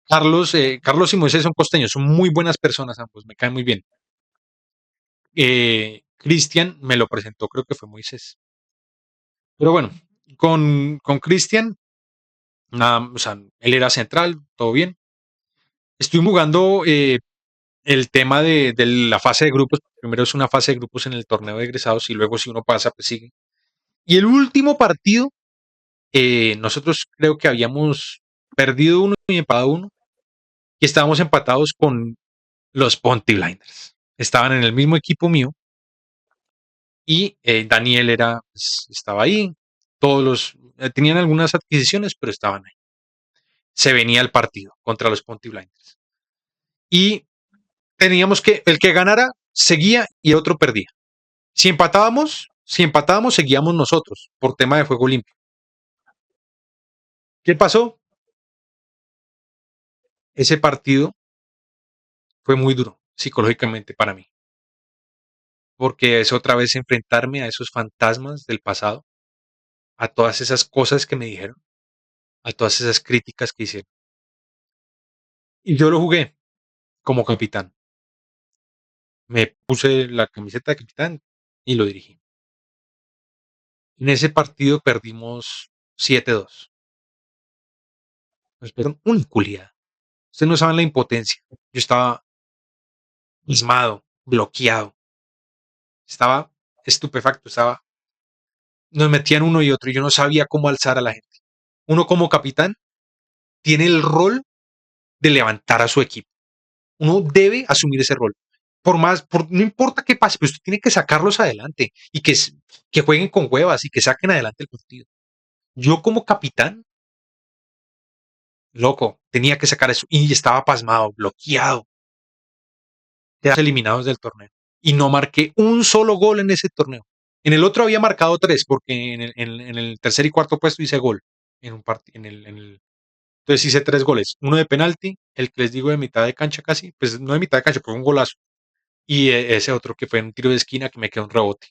Carlos y Moisés son costeños, son muy buenas personas ambos, me caen muy bien. Cristian me lo presentó, creo que fue Moisés. Pero bueno, con Cristian, nada, o sea, él era central, todo bien. Estuvimos jugando el tema de la fase de grupos. Primero es una fase de grupos en el torneo de egresados y luego si uno pasa, pues sigue. Y el último partido, nosotros creo que habíamos perdido uno y empatado uno. Y estábamos empatados con los Ponty Blinders. Estaban en el mismo equipo mío y Daniel estaba ahí. Tenían algunas adquisiciones, pero estaban ahí. Se venía el partido contra los Ponty Blinders. Y teníamos que, el que ganara seguía y el otro perdía. Si empatábamos, seguíamos nosotros por tema de juego limpio. ¿Qué pasó? Ese partido fue muy duro psicológicamente para mí, porque es otra vez enfrentarme a esos fantasmas del pasado, a todas esas cosas que me dijeron, a todas esas críticas que hicieron. Y yo lo jugué como capitán. Me puse la camiseta de capitán y lo dirigí. En ese partido perdimos 7-2. Nos perdieron una culiada. Ustedes no saben la impotencia. Yo estaba pasmado, bloqueado, estaba estupefacto, nos metían uno y otro y yo no sabía cómo alzar a la gente. Uno como capitán tiene el rol de levantar a su equipo. Uno debe asumir ese rol. No importa qué pase, pero usted tiene que sacarlos adelante y que jueguen con huevas y que saquen adelante el partido. Yo como capitán, loco, tenía que sacar eso y estaba pasmado, bloqueado, quedas eliminados del torneo. Y no marqué un solo gol en ese torneo. En el otro había marcado 3, porque en el tercer y cuarto puesto hice gol. En un partido, entonces hice 3 goles. Uno de penalti, el que les digo de mitad de cancha casi, pues no de mitad de cancha, pero un golazo. Y ese otro que fue un tiro de esquina que me quedó un rebote.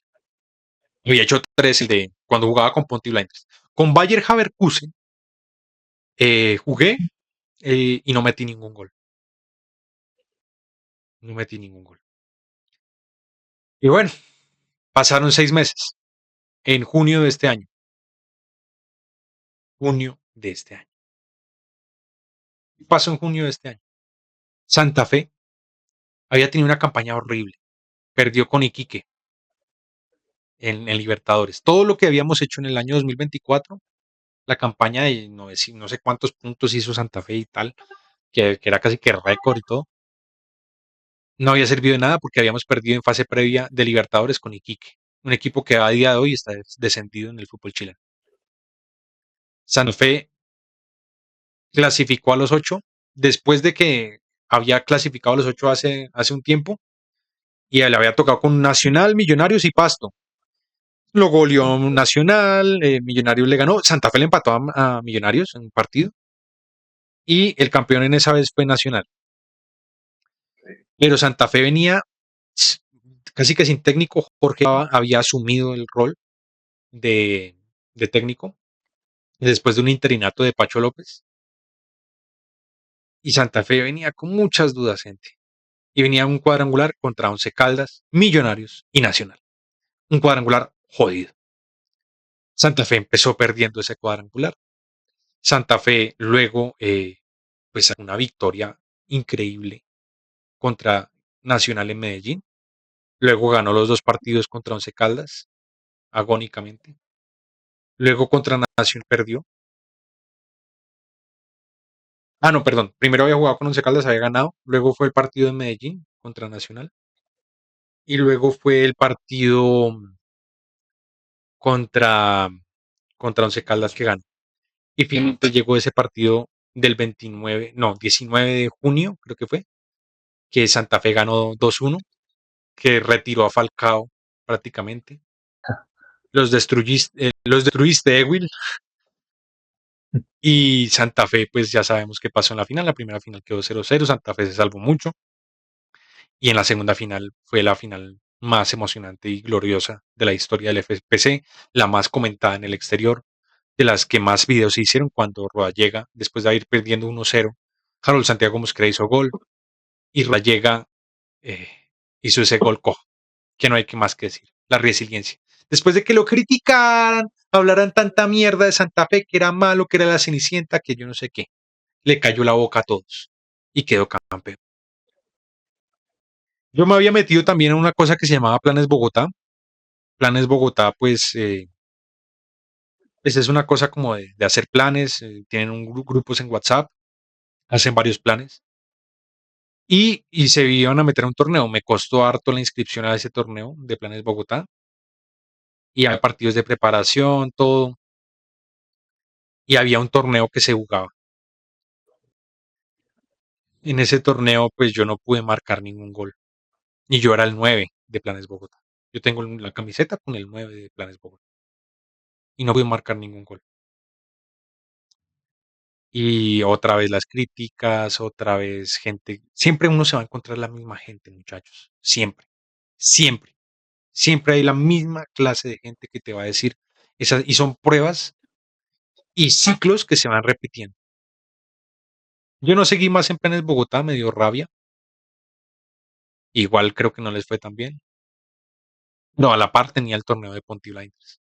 Había hecho 3 el de cuando jugaba con Ponty Blinders. Con Bayer Leverkusen jugué y no metí ningún gol. No metí ningún gol. Y bueno, pasaron 6 meses. En junio de este año. Junio de este año. ¿Qué pasó en junio de este año? Santa Fe había tenido una campaña horrible. Perdió con Iquique en Libertadores. Todo lo que habíamos hecho en el año 2024, la campaña de no sé cuántos puntos hizo Santa Fe y tal, que era casi que récord y todo, no había servido de nada porque habíamos perdido en fase previa de Libertadores con Iquique, un equipo que a día de hoy está descendido en el fútbol chileno. Santa Fe clasificó a los 8 después de que había clasificado a los 8 hace un tiempo y le había tocado con Nacional, Millonarios y Pasto. Lo goleó Nacional, Millonarios le ganó, Santa Fe le empató a Millonarios en un partido y el campeón en esa vez fue Nacional. Pero Santa Fe venía casi que sin técnico. Jorge había asumido el rol de, de técnico después de un interinato de Pacho López. Y Santa Fe venía con muchas dudas, gente. Y venía un cuadrangular contra Once Caldas, Millonarios y Nacional. Un cuadrangular jodido. Santa Fe empezó perdiendo ese cuadrangular. Santa Fe luego, pues, una victoria increíble contra Nacional en Medellín. Luego ganó los 2 partidos contra Once Caldas, agónicamente. Luego contra Nacional perdió. Ah, no, perdón. Primero había jugado con Once Caldas, había ganado. Luego fue el partido en Medellín contra Nacional. Y luego fue el partido contra, contra Once Caldas que ganó. Y finalmente llegó ese partido del 19 de junio, creo que fue, que Santa Fe ganó 2-1, que retiró a Falcao prácticamente. Los destruiste, Ewil. Y Santa Fe, pues ya sabemos qué pasó en la final. La primera final quedó 0-0. Santa Fe se salvó mucho. Y en la segunda final fue la final más emocionante y gloriosa de la historia del FPC, la más comentada en el exterior, de las que más videos se hicieron cuando Rodallega, después de ir perdiendo 1-0, Harold Santiago Mosquera hizo gol y Rodallega eh, hizo ese gol cojo, que no hay que más que decir. La resiliencia. Después de que lo criticaran, hablaran tanta mierda de Santa Fe, que era malo, que era la Cenicienta, que yo no sé qué, le cayó la boca a todos y quedó campeón. Yo me había metido también en una cosa que se llamaba Planes Bogotá. Planes Bogotá, pues es una cosa como de hacer planes, tienen grupos en WhatsApp, hacen varios planes y se iban a meter a un torneo. Me costó harto la inscripción a ese torneo de Planes Bogotá y había partidos de preparación, todo, y había un torneo que se jugaba. En ese torneo, pues yo no pude marcar ningún gol. Y yo era el 9 de Planes Bogotá. Yo tengo la camiseta con el 9 de Planes Bogotá. Y no pude marcar ningún gol. Y otra vez las críticas, otra vez gente. Siempre uno se va a encontrar la misma gente, muchachos. Siempre. Siempre. Siempre hay la misma clase de gente que te va a decir esas. Y son pruebas y ciclos que se van repitiendo. Yo no seguí más en Planes Bogotá, me dio rabia. Igual creo que no les fue tan bien. No, a la par tenía el torneo de Ponty Blinders.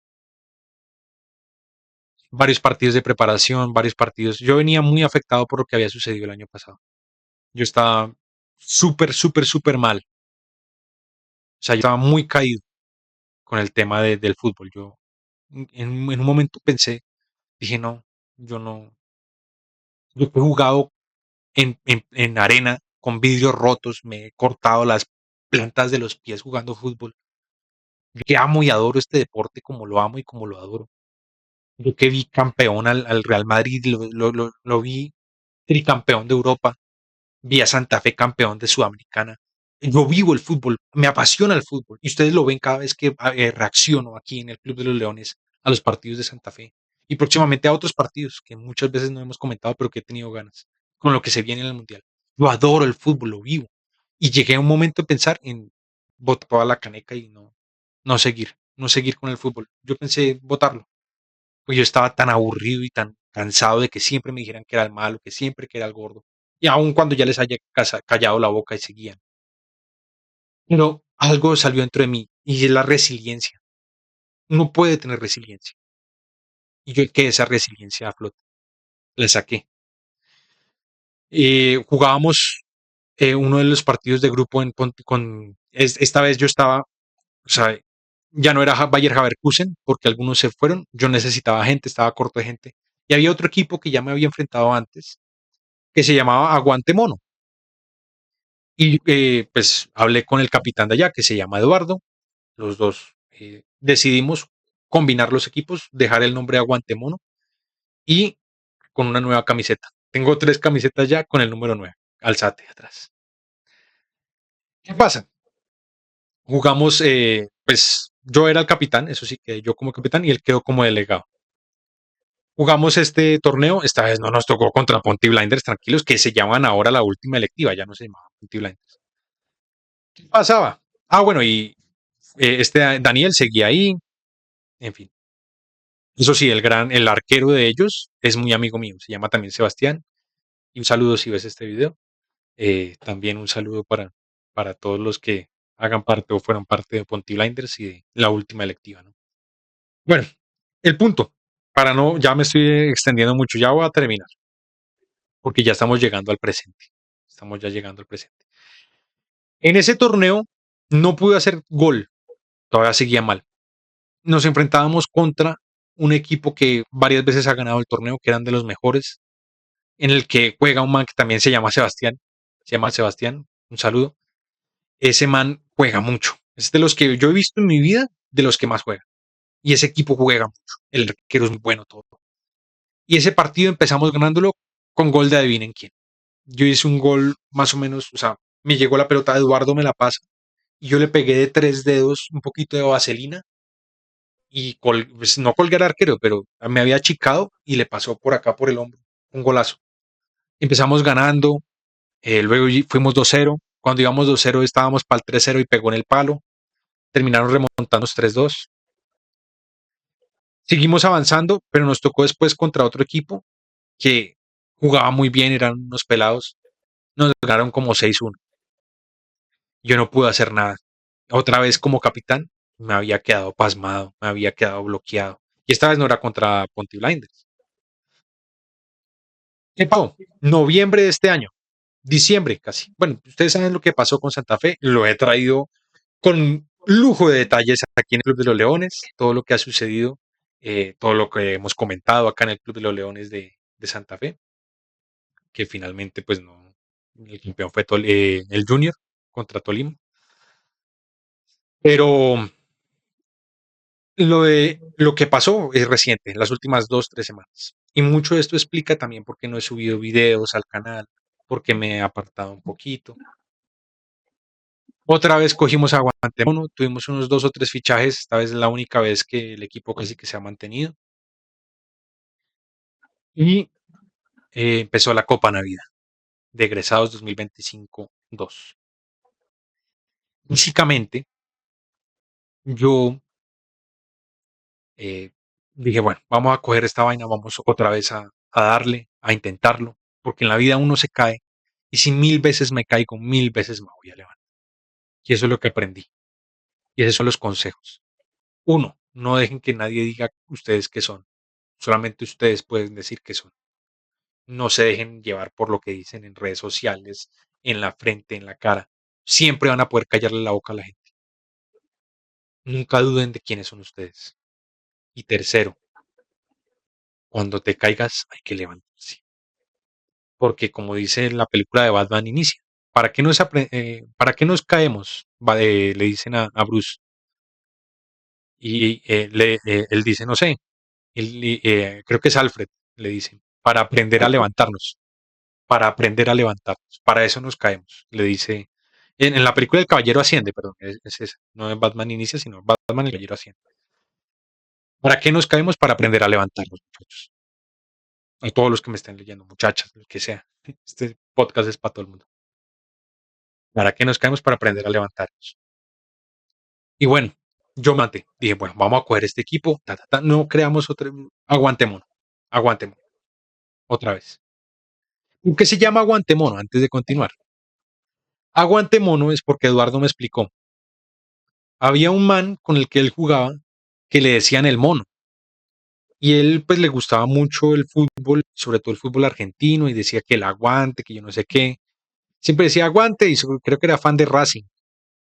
Varios partidos de preparación, varios partidos. Yo venía muy afectado por lo que había sucedido el año pasado. Yo estaba súper, súper, súper mal. O sea, yo estaba muy caído con el tema del fútbol. Yo en un momento pensé, dije, no, yo no. Yo he jugado en arena con vidrios rotos, me he cortado las plantas de los pies jugando fútbol. Yo que amo y adoro este deporte como lo amo y como lo adoro. Yo que vi campeón al Real Madrid, lo vi tricampeón de Europa, vi a Santa Fe campeón de Sudamericana. Yo vivo el fútbol, me apasiona el fútbol. Y ustedes lo ven cada vez que reacciono aquí en el Club de los Leones a los partidos de Santa Fe. Y próximamente a otros partidos que muchas veces no hemos comentado, pero que he tenido ganas, con lo que se viene en el Mundial. Yo adoro el fútbol, lo vivo. Y llegué a un momento de pensar en botar toda la caneca y no seguir con el fútbol. Yo pensé botarlo. Pues yo estaba tan aburrido y tan cansado de que siempre me dijeran que era el malo, que siempre que era el gordo. Y aun cuando ya les haya callado la boca y seguían. Pero algo salió dentro de mí y es la resiliencia. Uno puede tener resiliencia. Y yo que esa resiliencia a flote. La saqué. Jugábamos uno de los partidos de grupo esta vez yo estaba, o sea, ya no era Bayer Leverkusen porque algunos se fueron. Yo necesitaba gente, estaba corto de gente. Y había otro equipo que ya me había enfrentado antes, que se llamaba Aguante Mono. Y pues hablé con el capitán de allá, que se llama Eduardo. Los dos decidimos combinar los equipos, dejar el nombre Aguante Mono y con una nueva camiseta. Tengo 3 camisetas ya con el número 9, alzate atrás. ¿Qué pasa? Jugamos, pues yo era el capitán, eso sí, que yo como capitán y él quedó como delegado. Jugamos este torneo, esta vez no nos tocó contra Ponty Blinders, tranquilos, que se llaman ahora la última electiva, ya no se llamaba Ponty Blinders. ¿Qué pasaba? Ah, bueno, y este Daniel seguía ahí, en fin. Eso sí, el arquero de ellos es muy amigo mío, se llama también Sebastián. Y un saludo si ves este video. También un saludo para todos los que hagan parte o fueron parte de Ponty Blinders y de la última electiva, ¿no? Bueno, el punto, para no, ya me estoy extendiendo mucho, ya voy a terminar, porque ya estamos llegando al presente. Estamos ya llegando al presente. En ese torneo no pude hacer gol, todavía seguía mal. Nos enfrentábamos contra un equipo que varias veces ha ganado el torneo, que eran de los mejores, en el que juega un man que también se llama Sebastián, un saludo. Ese man juega mucho, es de los que yo he visto en mi vida, de los que más juega. Y ese equipo juega mucho, el arquero es muy bueno todo. Y ese partido empezamos ganándolo con gol de adivinen quién. Yo hice un gol más o menos, o sea, me llegó la pelota, Eduardo me la pasa, y yo le pegué de 3 dedos un poquito de vaselina y pues, no colgué al arquero, pero me había achicado y le pasó por acá por el hombro. Un golazo. Empezamos ganando, luego fuimos 2-0. Cuando íbamos 2-0 estábamos para el 3-0 y pegó en el palo. Terminaron remontando 3-2. Seguimos avanzando, pero nos tocó después contra otro equipo que jugaba muy bien, eran unos pelados. Nos ganaron como 6-1. Yo no pude hacer nada. Otra vez como capitán me había quedado pasmado, me había quedado bloqueado. Y esta vez no era contra Ponty Blinders. ¿Qué pasó? Noviembre de este año, diciembre casi. Bueno, ustedes saben lo que pasó con Santa Fe, lo he traído con lujo de detalles aquí en el Club de los Leones, todo lo que ha sucedido, todo lo que hemos comentado acá en el Club de los Leones de Santa Fe, que finalmente pues no, el campeón fue el Junior contra Tolima. Pero lo que pasó es reciente, las últimas 2, 3 semanas. Y mucho de esto explica también por qué no he subido videos al canal, porque me he apartado un poquito. Otra vez cogimos aguante mono, tuvimos unos 2 o 3 fichajes, esta vez es la única vez que el equipo casi que se ha mantenido. Y empezó la Copa Navidad de egresados 2025-2. Básicamente, yo eh, dije, bueno, vamos a coger esta vaina, vamos otra vez a darle, a intentarlo, porque en la vida uno se cae y si 1000 veces me caigo, 1000 veces me voy a levantar. Y eso es lo que aprendí. Y esos son los consejos. Uno, no dejen que nadie diga ustedes qué son. Solamente ustedes pueden decir qué son. No se dejen llevar por lo que dicen en redes sociales, en la frente, en la cara. Siempre van a poder callarle la boca a la gente. Nunca duden de quiénes son ustedes. Y tercero, cuando te caigas hay que levantarse. Porque como dice en la película de Batman Inicia, ¿para qué nos caemos? Le dicen a Bruce. Y él dice, no sé, creo que es Alfred, le dicen, para aprender a levantarnos. Para aprender a levantarnos. Para eso nos caemos, le dice. En la película El Caballero Asciende, perdón, es esa. No es Batman Inicia, sino Batman El Caballero Asciende. ¿Para qué nos caemos? Para aprender a levantarnos, muchachos. A todos los que me estén leyendo, muchachas, lo que sea. Este podcast es para todo el mundo. ¿Para qué nos caemos? Para aprender a levantarnos. Y bueno, yo me maté. Dije, bueno, vamos a coger este equipo. No creamos otro. Aguantémonos. Aguantémonos. Otra vez. ¿Por qué se llama Aguantemono? Antes de continuar. Aguantemono es porque Eduardo me explicó. Había un man con el que él jugaba que le decían el mono. Y él pues le gustaba mucho el fútbol, sobre todo el fútbol argentino, y decía que el aguante, que yo no sé qué. Siempre decía aguante, y creo que era fan de Racing.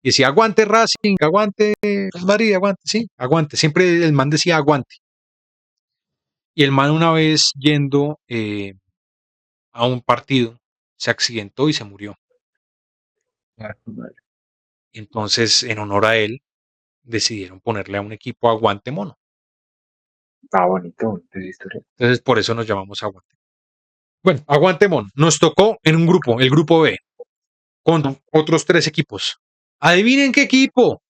Y decía aguante Racing, aguante Real Madrid, aguante, sí, aguante. Siempre el man decía aguante. Y el man una vez yendo a un partido, se accidentó y se murió. Ah, madre. Entonces, en honor a él, decidieron ponerle a un equipo aguante mono. Ah, bonito esa historia. Entonces, por eso nos llamamos aguante. Bueno, aguante mono. Nos tocó en un grupo, el grupo B, con otros 3 equipos. ¿Adivinen qué equipo?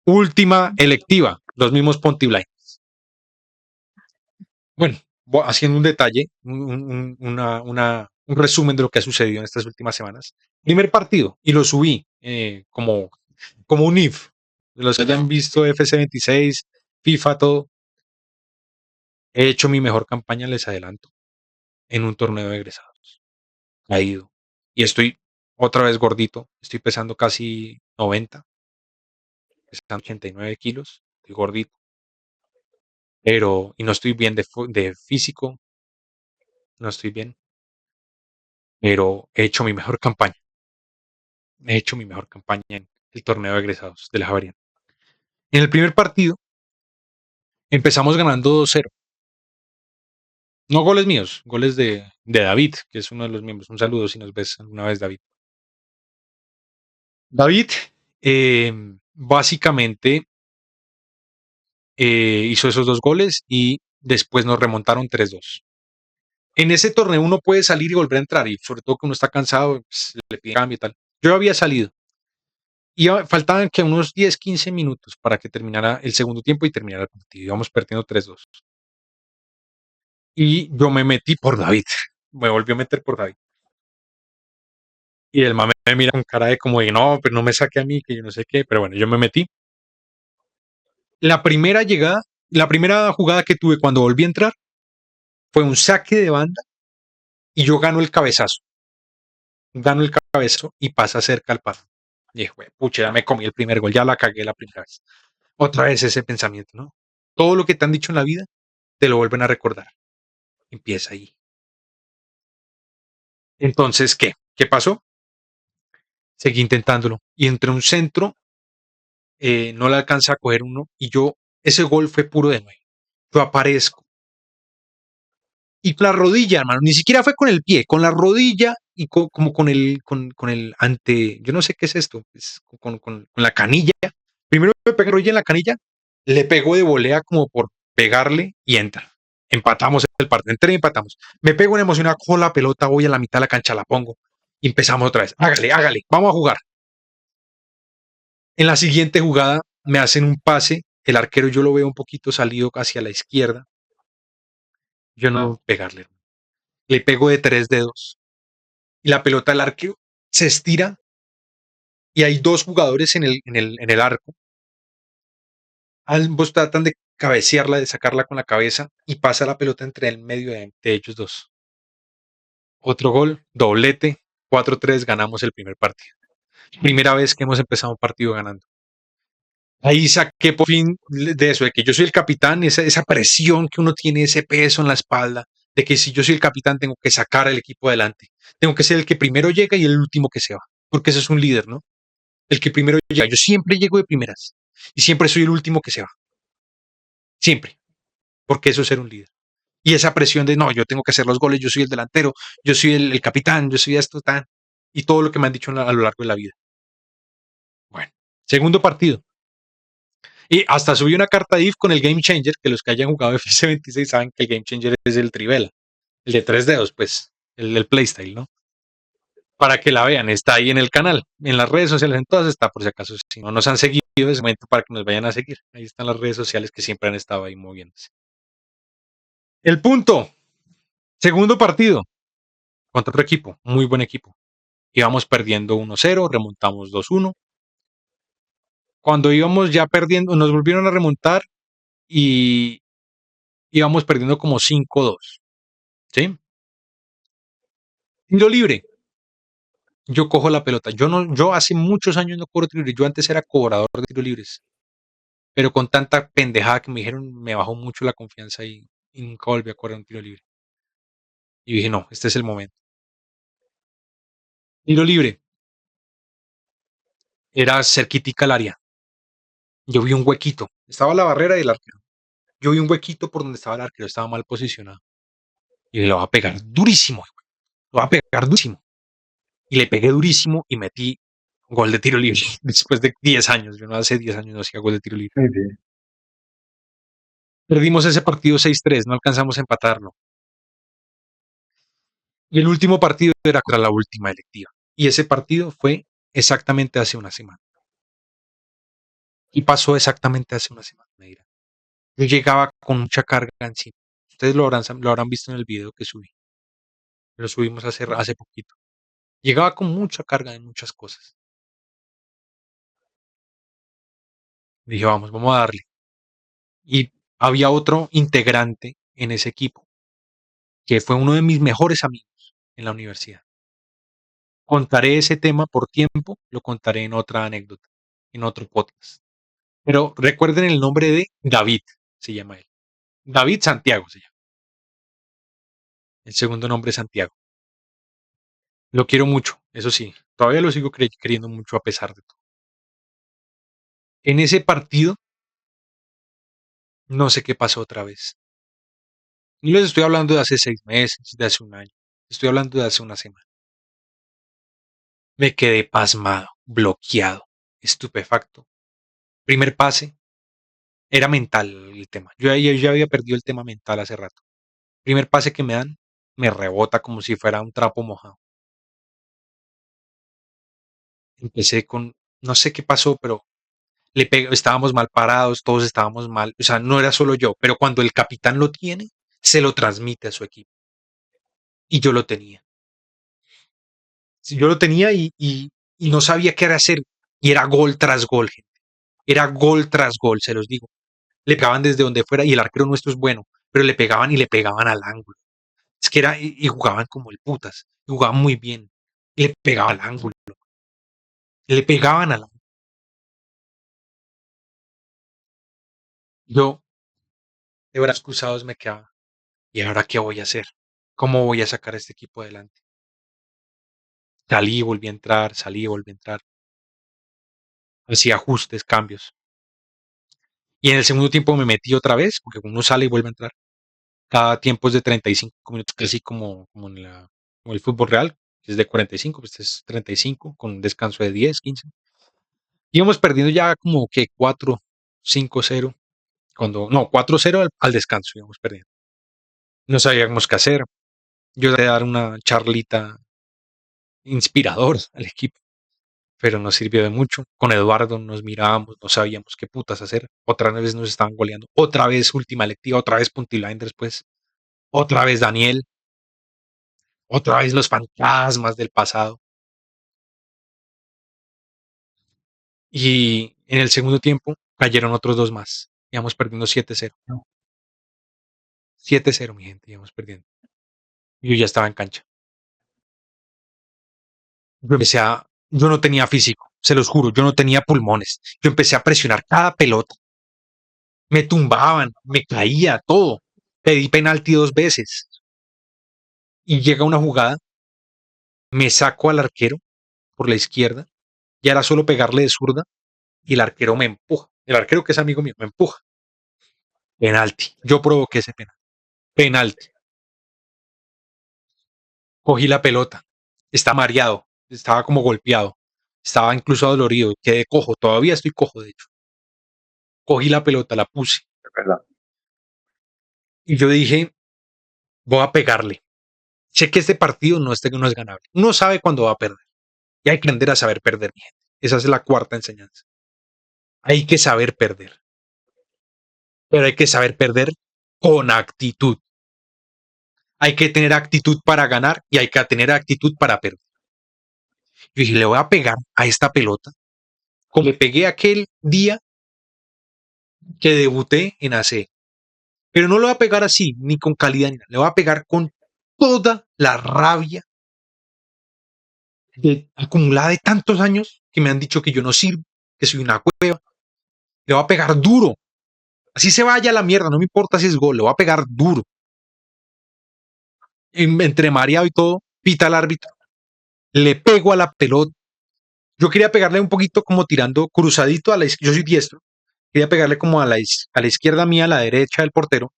Última electiva, los mismos Ponty Blinders. Bueno, haciendo un detalle, un resumen de lo que ha sucedido en estas últimas semanas. Primer partido, y lo subí como un if. Los que hayan visto FC26, FIFA, todo. He hecho mi mejor campaña, les adelanto, en un torneo de egresados. Caído. Y estoy otra vez gordito. Estoy pesando casi 90, pesando 89 kilos. Estoy gordito. Y no estoy bien de físico. No estoy bien. Pero he hecho mi mejor campaña. He hecho mi mejor campaña en el torneo de egresados de la Javeriana. En el primer partido empezamos ganando 2-0. No goles míos, goles de David, que es uno de los miembros. Un saludo si nos ves alguna vez, David. David básicamente hizo esos 2 goles y después nos remontaron 3-2. En ese torneo uno puede salir y volver a entrar, y sobre todo que uno está cansado, pues, le pide cambio y tal. Yo había salido y faltaban que unos 10-15 minutos para que terminara el segundo tiempo y terminara el partido. Íbamos perdiendo 3-2. Y yo me metí por David. Me volvió a meter por David. Y el mame me mira con cara de como de no, pero no me saque a mí, que yo no sé qué. Pero bueno, yo me metí. La primera llegada, la primera jugada que tuve cuando volví a entrar fue un saque de banda y yo gano el cabezazo. Gano el cabezazo y pasa cerca al palo. Y dije, pucha, ya me comí el primer gol, ya la cagué la primera vez. Otra vez ese pensamiento, ¿no? Todo lo que te han dicho en la vida, te lo vuelven a recordar. Empieza ahí. Entonces, ¿qué? ¿Qué pasó? Seguí intentándolo. Y entre un centro, no le alcanza a coger uno. Y ese gol fue puro de nuevo. Yo aparezco. Y con la rodilla, hermano, ni siquiera fue con el pie, con la rodilla y como con el ante, yo no sé qué es esto, pues, con la canilla. Primero me pegó rodilla en la canilla, le pegó de volea como por pegarle y entra. Empatamos el partido, entré y empatamos. Me pego en emocionado, cojo la pelota, voy a la mitad de la cancha, la pongo. Y empezamos otra vez. Hágale, hágale, vamos a jugar. En la siguiente jugada me hacen un pase. El arquero yo lo veo un poquito salido hacia la izquierda. Yo no pegarle. Le pego de 3 dedos. Y la pelota del arquero se estira. Y hay dos jugadores en el arco. Ambos tratan de cabecearla, de sacarla con la cabeza. Y pasa la pelota entre el medio de ellos dos. Otro gol, doblete. 4-3, ganamos el primer partido. Primera vez que hemos empezado un partido ganando. Ahí saqué por fin de eso, de que yo soy el capitán, esa presión que uno tiene, ese peso en la espalda, de que si yo soy el capitán tengo que sacar al equipo adelante. Tengo que ser el que primero llega y el último que se va, porque ese es un líder, ¿no? El que primero llega. Yo siempre llego de primeras y siempre soy el último que se va. Siempre, porque eso es ser un líder. Y esa presión de, no, yo tengo que hacer los goles, yo soy el delantero, yo soy el capitán, yo soy esto, tan, y todo lo que me han dicho a lo largo de la vida. Bueno, segundo partido. Y hasta subí una carta IF con el Game Changer, que los que hayan jugado FC26 saben que el Game Changer es el Trivela, el de 3 dedos, pues, el Playstyle, ¿no? Para que la vean, está ahí en el canal, en las redes sociales, en todas está, por si acaso, si no nos han seguido, es momento para que nos vayan a seguir. Ahí están las redes sociales que siempre han estado ahí moviéndose. El punto, segundo partido, contra otro equipo, muy buen equipo. Íbamos perdiendo 1-0, remontamos 2-1. Cuando íbamos ya perdiendo, nos volvieron a remontar y íbamos perdiendo como 5-2. ¿Sí? Tiro libre. Yo cojo la pelota. Yo hace muchos años no cobro tiro libre. Yo antes era cobrador de tiros libres. Pero con tanta pendejada que me dijeron, me bajó mucho la confianza y nunca volví a cobrar un tiro libre. Y dije, no, este es el momento. Tiro libre. Era cerquitica al área. Yo vi un huequito. Estaba la barrera del arquero. Yo vi un huequito por donde estaba el arquero. Estaba mal posicionado. Y le va a pegar durísimo. Lo va a pegar durísimo. Y le pegué durísimo y metí gol de tiro libre. Después de 10 años. Yo no hace 10 años no hacía gol de tiro libre. Muy bien. Perdimos ese partido 6-3. No alcanzamos a empatarlo. Y el último partido era contra la última electiva. Y ese partido fue exactamente hace una semana. Y pasó exactamente hace una semana, me dirán. Yo llegaba con mucha carga encima. Ustedes lo habrán visto en el video que subí. Lo subimos hace poquito. Llegaba con mucha carga de muchas cosas. Dije, vamos a darle. Y había otro integrante en ese equipo, que fue uno de mis mejores amigos en la universidad. Contaré ese tema por tiempo, lo contaré en otra anécdota, en otro podcast. Pero recuerden el nombre de David, se llama él. David Santiago se llama. El segundo nombre es Santiago. Lo quiero mucho, eso sí. Todavía lo sigo queriendo mucho a pesar de todo. En ese partido, no sé qué pasó otra vez. No les estoy hablando de hace 6 meses, de hace un año. Estoy hablando de hace una semana. Me quedé pasmado, bloqueado, estupefacto. Primer pase, era mental el tema. Yo ya había perdido el tema mental hace rato. Primer pase que me dan, me rebota como si fuera un trapo mojado. Empecé con, no sé qué pasó, pero estábamos mal parados, todos estábamos mal. O sea, no era solo yo, pero cuando el capitán lo tiene, se lo transmite a su equipo. Y yo lo tenía. Sí, yo lo tenía y no sabía qué era hacer. Y era gol tras gol, gente. Era gol tras gol, se los digo. Le pegaban desde donde fuera y el arquero nuestro es bueno, pero le pegaban y le pegaban al ángulo. Es que era, y jugaban como el putas, y jugaban muy bien. Y le pegaban al ángulo, le pegaban al ángulo. Yo, de brazos cruzados, me quedaba. ¿Y ahora qué voy a hacer? ¿Cómo voy a sacar a este equipo adelante? Salí, volví a entrar, salí, volví a entrar. Hacía ajustes, cambios. Y en el segundo tiempo me metí otra vez, porque uno sale y vuelve a entrar. Cada tiempo es de 35 minutos, casi como el fútbol real, que es de 45, pues este es 35, con un descanso de 10, 15. Íbamos perdiendo ya como que 4-5-0, no, 4-0 al descanso íbamos perdiendo. No sabíamos qué hacer. Yo traté de dar una charlita inspirador al equipo, pero no sirvió de mucho. Con Eduardo nos mirábamos, no sabíamos qué putas hacer. Otra vez nos estaban goleando. Otra vez última lectiva, otra vez Puntiline después. Otra vez Daniel. Otra vez los fantasmas del pasado. Y en el segundo tiempo cayeron otros dos más. Íbamos perdiendo 7-0. 7-0, mi gente, íbamos perdiendo. Yo ya estaba en cancha. Yo no tenía físico, se los juro, yo no tenía pulmones. Yo empecé a presionar cada pelota. Me tumbaban, me caía, todo. Pedí penalti 2 veces. Y llega una jugada, me saco al arquero por la izquierda, y era solo pegarle de zurda, y el arquero me empuja. El arquero que es amigo mío, me empuja. Penalti. Yo provoqué ese penalti. Penalti. Cogí la pelota. Estaba mareado, estaba como golpeado, estaba incluso dolorido, quedé cojo, todavía estoy cojo de hecho. Cogí la pelota, la puse Es verdad. y yo dije, voy a pegarle. Sé que este partido no es ganable. Uno sabe cuándo va a perder y hay que aprender a saber perder, mi gente. Esa es la cuarta enseñanza. Hay que saber perder, pero hay que saber perder con actitud. Hay que tener actitud para ganar y hay que tener actitud para perder. Yo dije, le voy a pegar a esta pelota como le pegué aquel día que debuté en AC. Pero no le voy a pegar así, ni con calidad, ni nada. Le voy a pegar con toda la rabia acumulada de tantos años que me han dicho que yo no sirvo, que soy una cueva. Le voy a pegar duro. Así se vaya a la mierda, no me importa si es gol, le voy a pegar duro. Entre mareado y todo, pita el árbitro. Le pego a la pelota. Yo quería pegarle un poquito como tirando cruzadito a la izquierda. Yo soy diestro. Quería pegarle como a la izquierda mía, a la derecha del portero.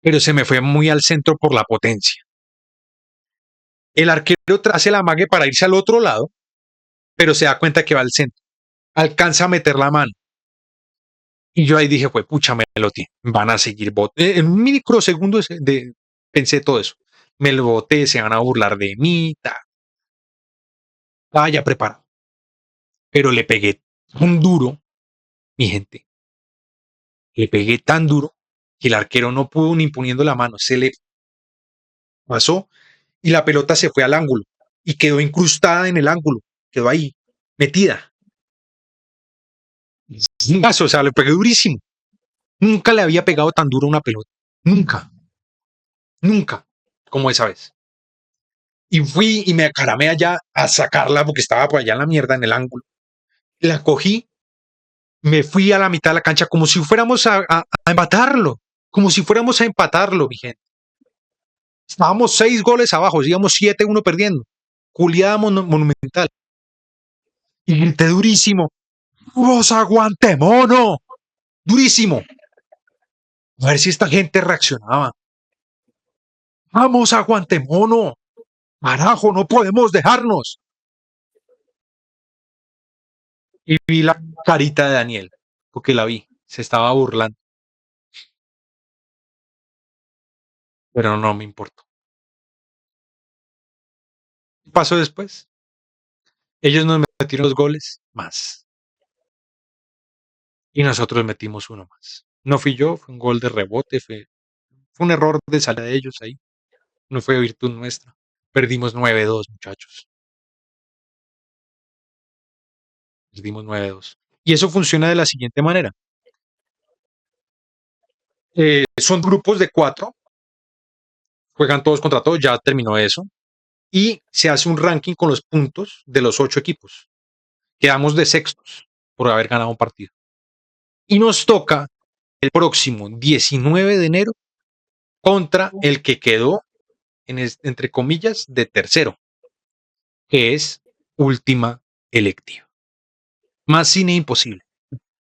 Pero se me fue muy al centro por la potencia. El arquero hace la amague para irse al otro lado, pero se da cuenta que va al centro. Alcanza a meter la mano. Y yo ahí dije, pues pucha, me lo tiene. Van a seguir bote. En un microsegundo pensé todo eso. Me lo boté, se van a burlar de mí. Estaba ya preparado. Pero le pegué tan duro, mi gente. Le pegué tan duro que el arquero no pudo ni poniendo la mano. Se le pasó y la pelota se fue al ángulo y quedó incrustada en el ángulo. Quedó ahí, metida. O sea, le pegué durísimo. Nunca le había pegado tan duro a una pelota. Nunca, nunca, como esa vez. Y fui y me acaramé allá a sacarla porque estaba por allá en la mierda, en el ángulo. La cogí, me fui a la mitad de la cancha como si fuéramos a empatarlo. Como si fuéramos a empatarlo, mi gente. Estábamos 6 goles abajo, íbamos 7-1 perdiendo. Culiada monumental. Y grité durísimo. ¡Vos aguante, mono! Durísimo. A ver si esta gente reaccionaba. ¡Vamos, aguante, mono! ¡Carajo, no podemos dejarnos! Y vi la carita de Daniel, porque la vi, se estaba burlando, pero no me importó. ¿Qué pasó después? Ellos nos metieron 2 goles más y nosotros metimos uno más. No fui yo, fue un gol de rebote, fue un error de salida de ellos ahí, no fue virtud nuestra. Perdimos 9-2, muchachos. Perdimos 9-2. Y eso funciona de la siguiente manera. Son grupos de 4, juegan todos contra todos, ya terminó eso. Y se hace un ranking con los puntos de los 8 equipos. Quedamos de sextos por haber ganado un partido. Y nos toca el próximo 19 de enero contra el que quedó, entre comillas, de tercero, que es última electiva. Más cine imposible.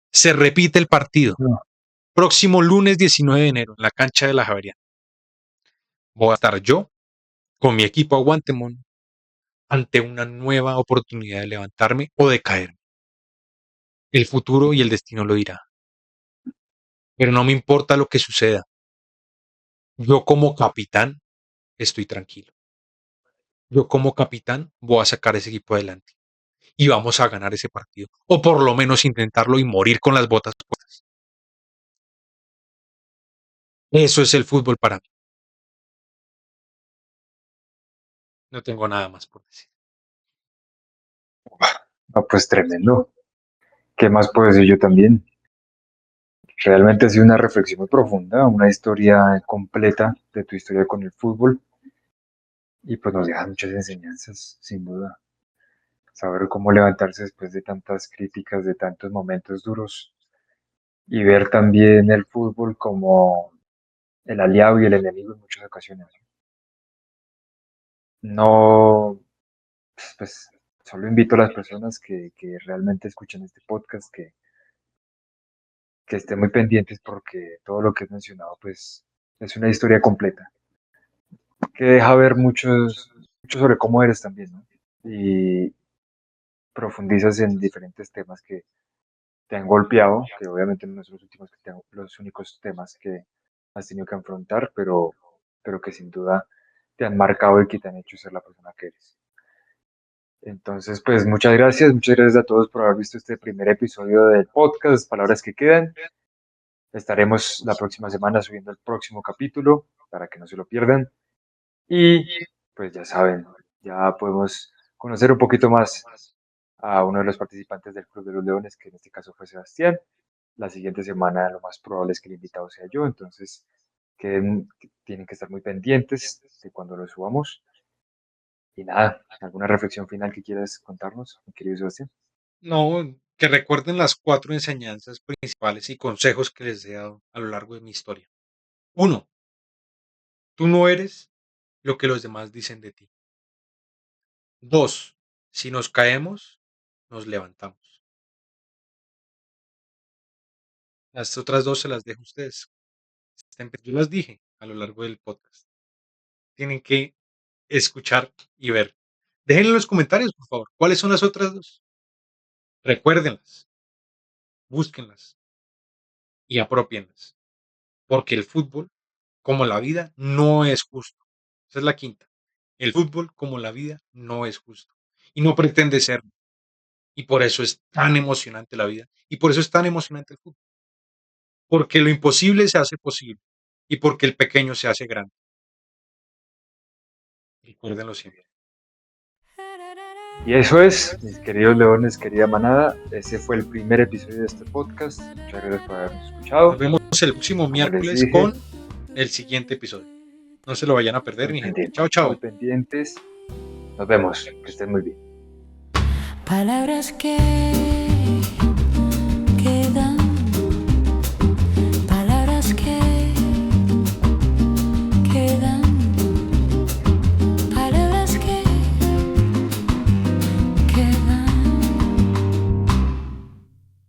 Se repite el partido. Próximo lunes 19 de enero en la cancha de la Javeriana. Voy a estar yo con mi equipo Aguantemón ante una nueva oportunidad de levantarme o de caerme. El futuro y el destino lo dirá. Pero no me importa lo que suceda. Yo como capitán estoy tranquilo. yo como capitán voy a sacar ese equipo adelante y vamos a ganar ese partido. O por lo menos intentarlo y morir con las botas puestas. Eso es el fútbol para mí. No tengo nada más por decir. Ah, pues tremendo. ¿Qué más puedo decir yo también? Realmente ha sido una reflexión muy profunda, una historia completa de tu historia con el fútbol y pues nos deja muchas enseñanzas, sin duda. Saber cómo levantarse después de tantas críticas, de tantos momentos duros y ver también el fútbol como el aliado y el enemigo en muchas ocasiones. No, pues solo invito a las personas que realmente escuchan este podcast que estén muy pendientes porque todo lo que es mencionado pues es una historia completa que deja ver mucho sobre cómo eres también, ¿no? Y profundizas en diferentes temas que te han golpeado, que obviamente no son los únicos temas que has tenido que afrontar, pero que sin duda te han marcado y que te han hecho ser la persona que eres. Entonces, pues muchas gracias a todos por haber visto este primer episodio del podcast, Palabras que Quedan. Estaremos la próxima semana subiendo el próximo capítulo para que no se lo pierdan. Y pues ya saben, ya podemos conocer un poquito más a uno de los participantes del Club de los Leones, que en este caso fue Sebastián. La siguiente semana lo más probable es que el invitado sea yo, entonces tienen que estar muy pendientes de cuando lo subamos. Y nada, ¿alguna reflexión final que quieras contarnos, mi querido Sebastián? No, que recuerden las 4 enseñanzas principales y consejos que les he dado a lo largo de mi historia. 1. Tú no eres lo que los demás dicen de ti. 2. Si nos caemos, nos levantamos. Las otras 2 se las dejo a ustedes. Yo las dije a lo largo del podcast. Tienen que escuchar y ver. Déjenlo en los comentarios, por favor. ¿Cuáles son las otras 2? Recuérdenlas, búsquenlas y apropienlas. Porque el fútbol, como la vida, no es justo. Esa es la quinta. El fútbol, como la vida, no es justo. Y no pretende serlo. Y por eso es tan emocionante la vida. Y por eso es tan emocionante el fútbol. Porque lo imposible se hace posible. Y porque el pequeño se hace grande. Recuérdenlo siempre. Y eso es, mis queridos leones, querida manada, ese fue el primer episodio de este podcast. Muchas gracias por habernos escuchado. Nos vemos el próximo Como les miércoles dije, con el siguiente episodio. No se lo vayan a perder, mi gente. Chao, chao. muy pendientes. Nos vemos, que estén muy bien. Palabras que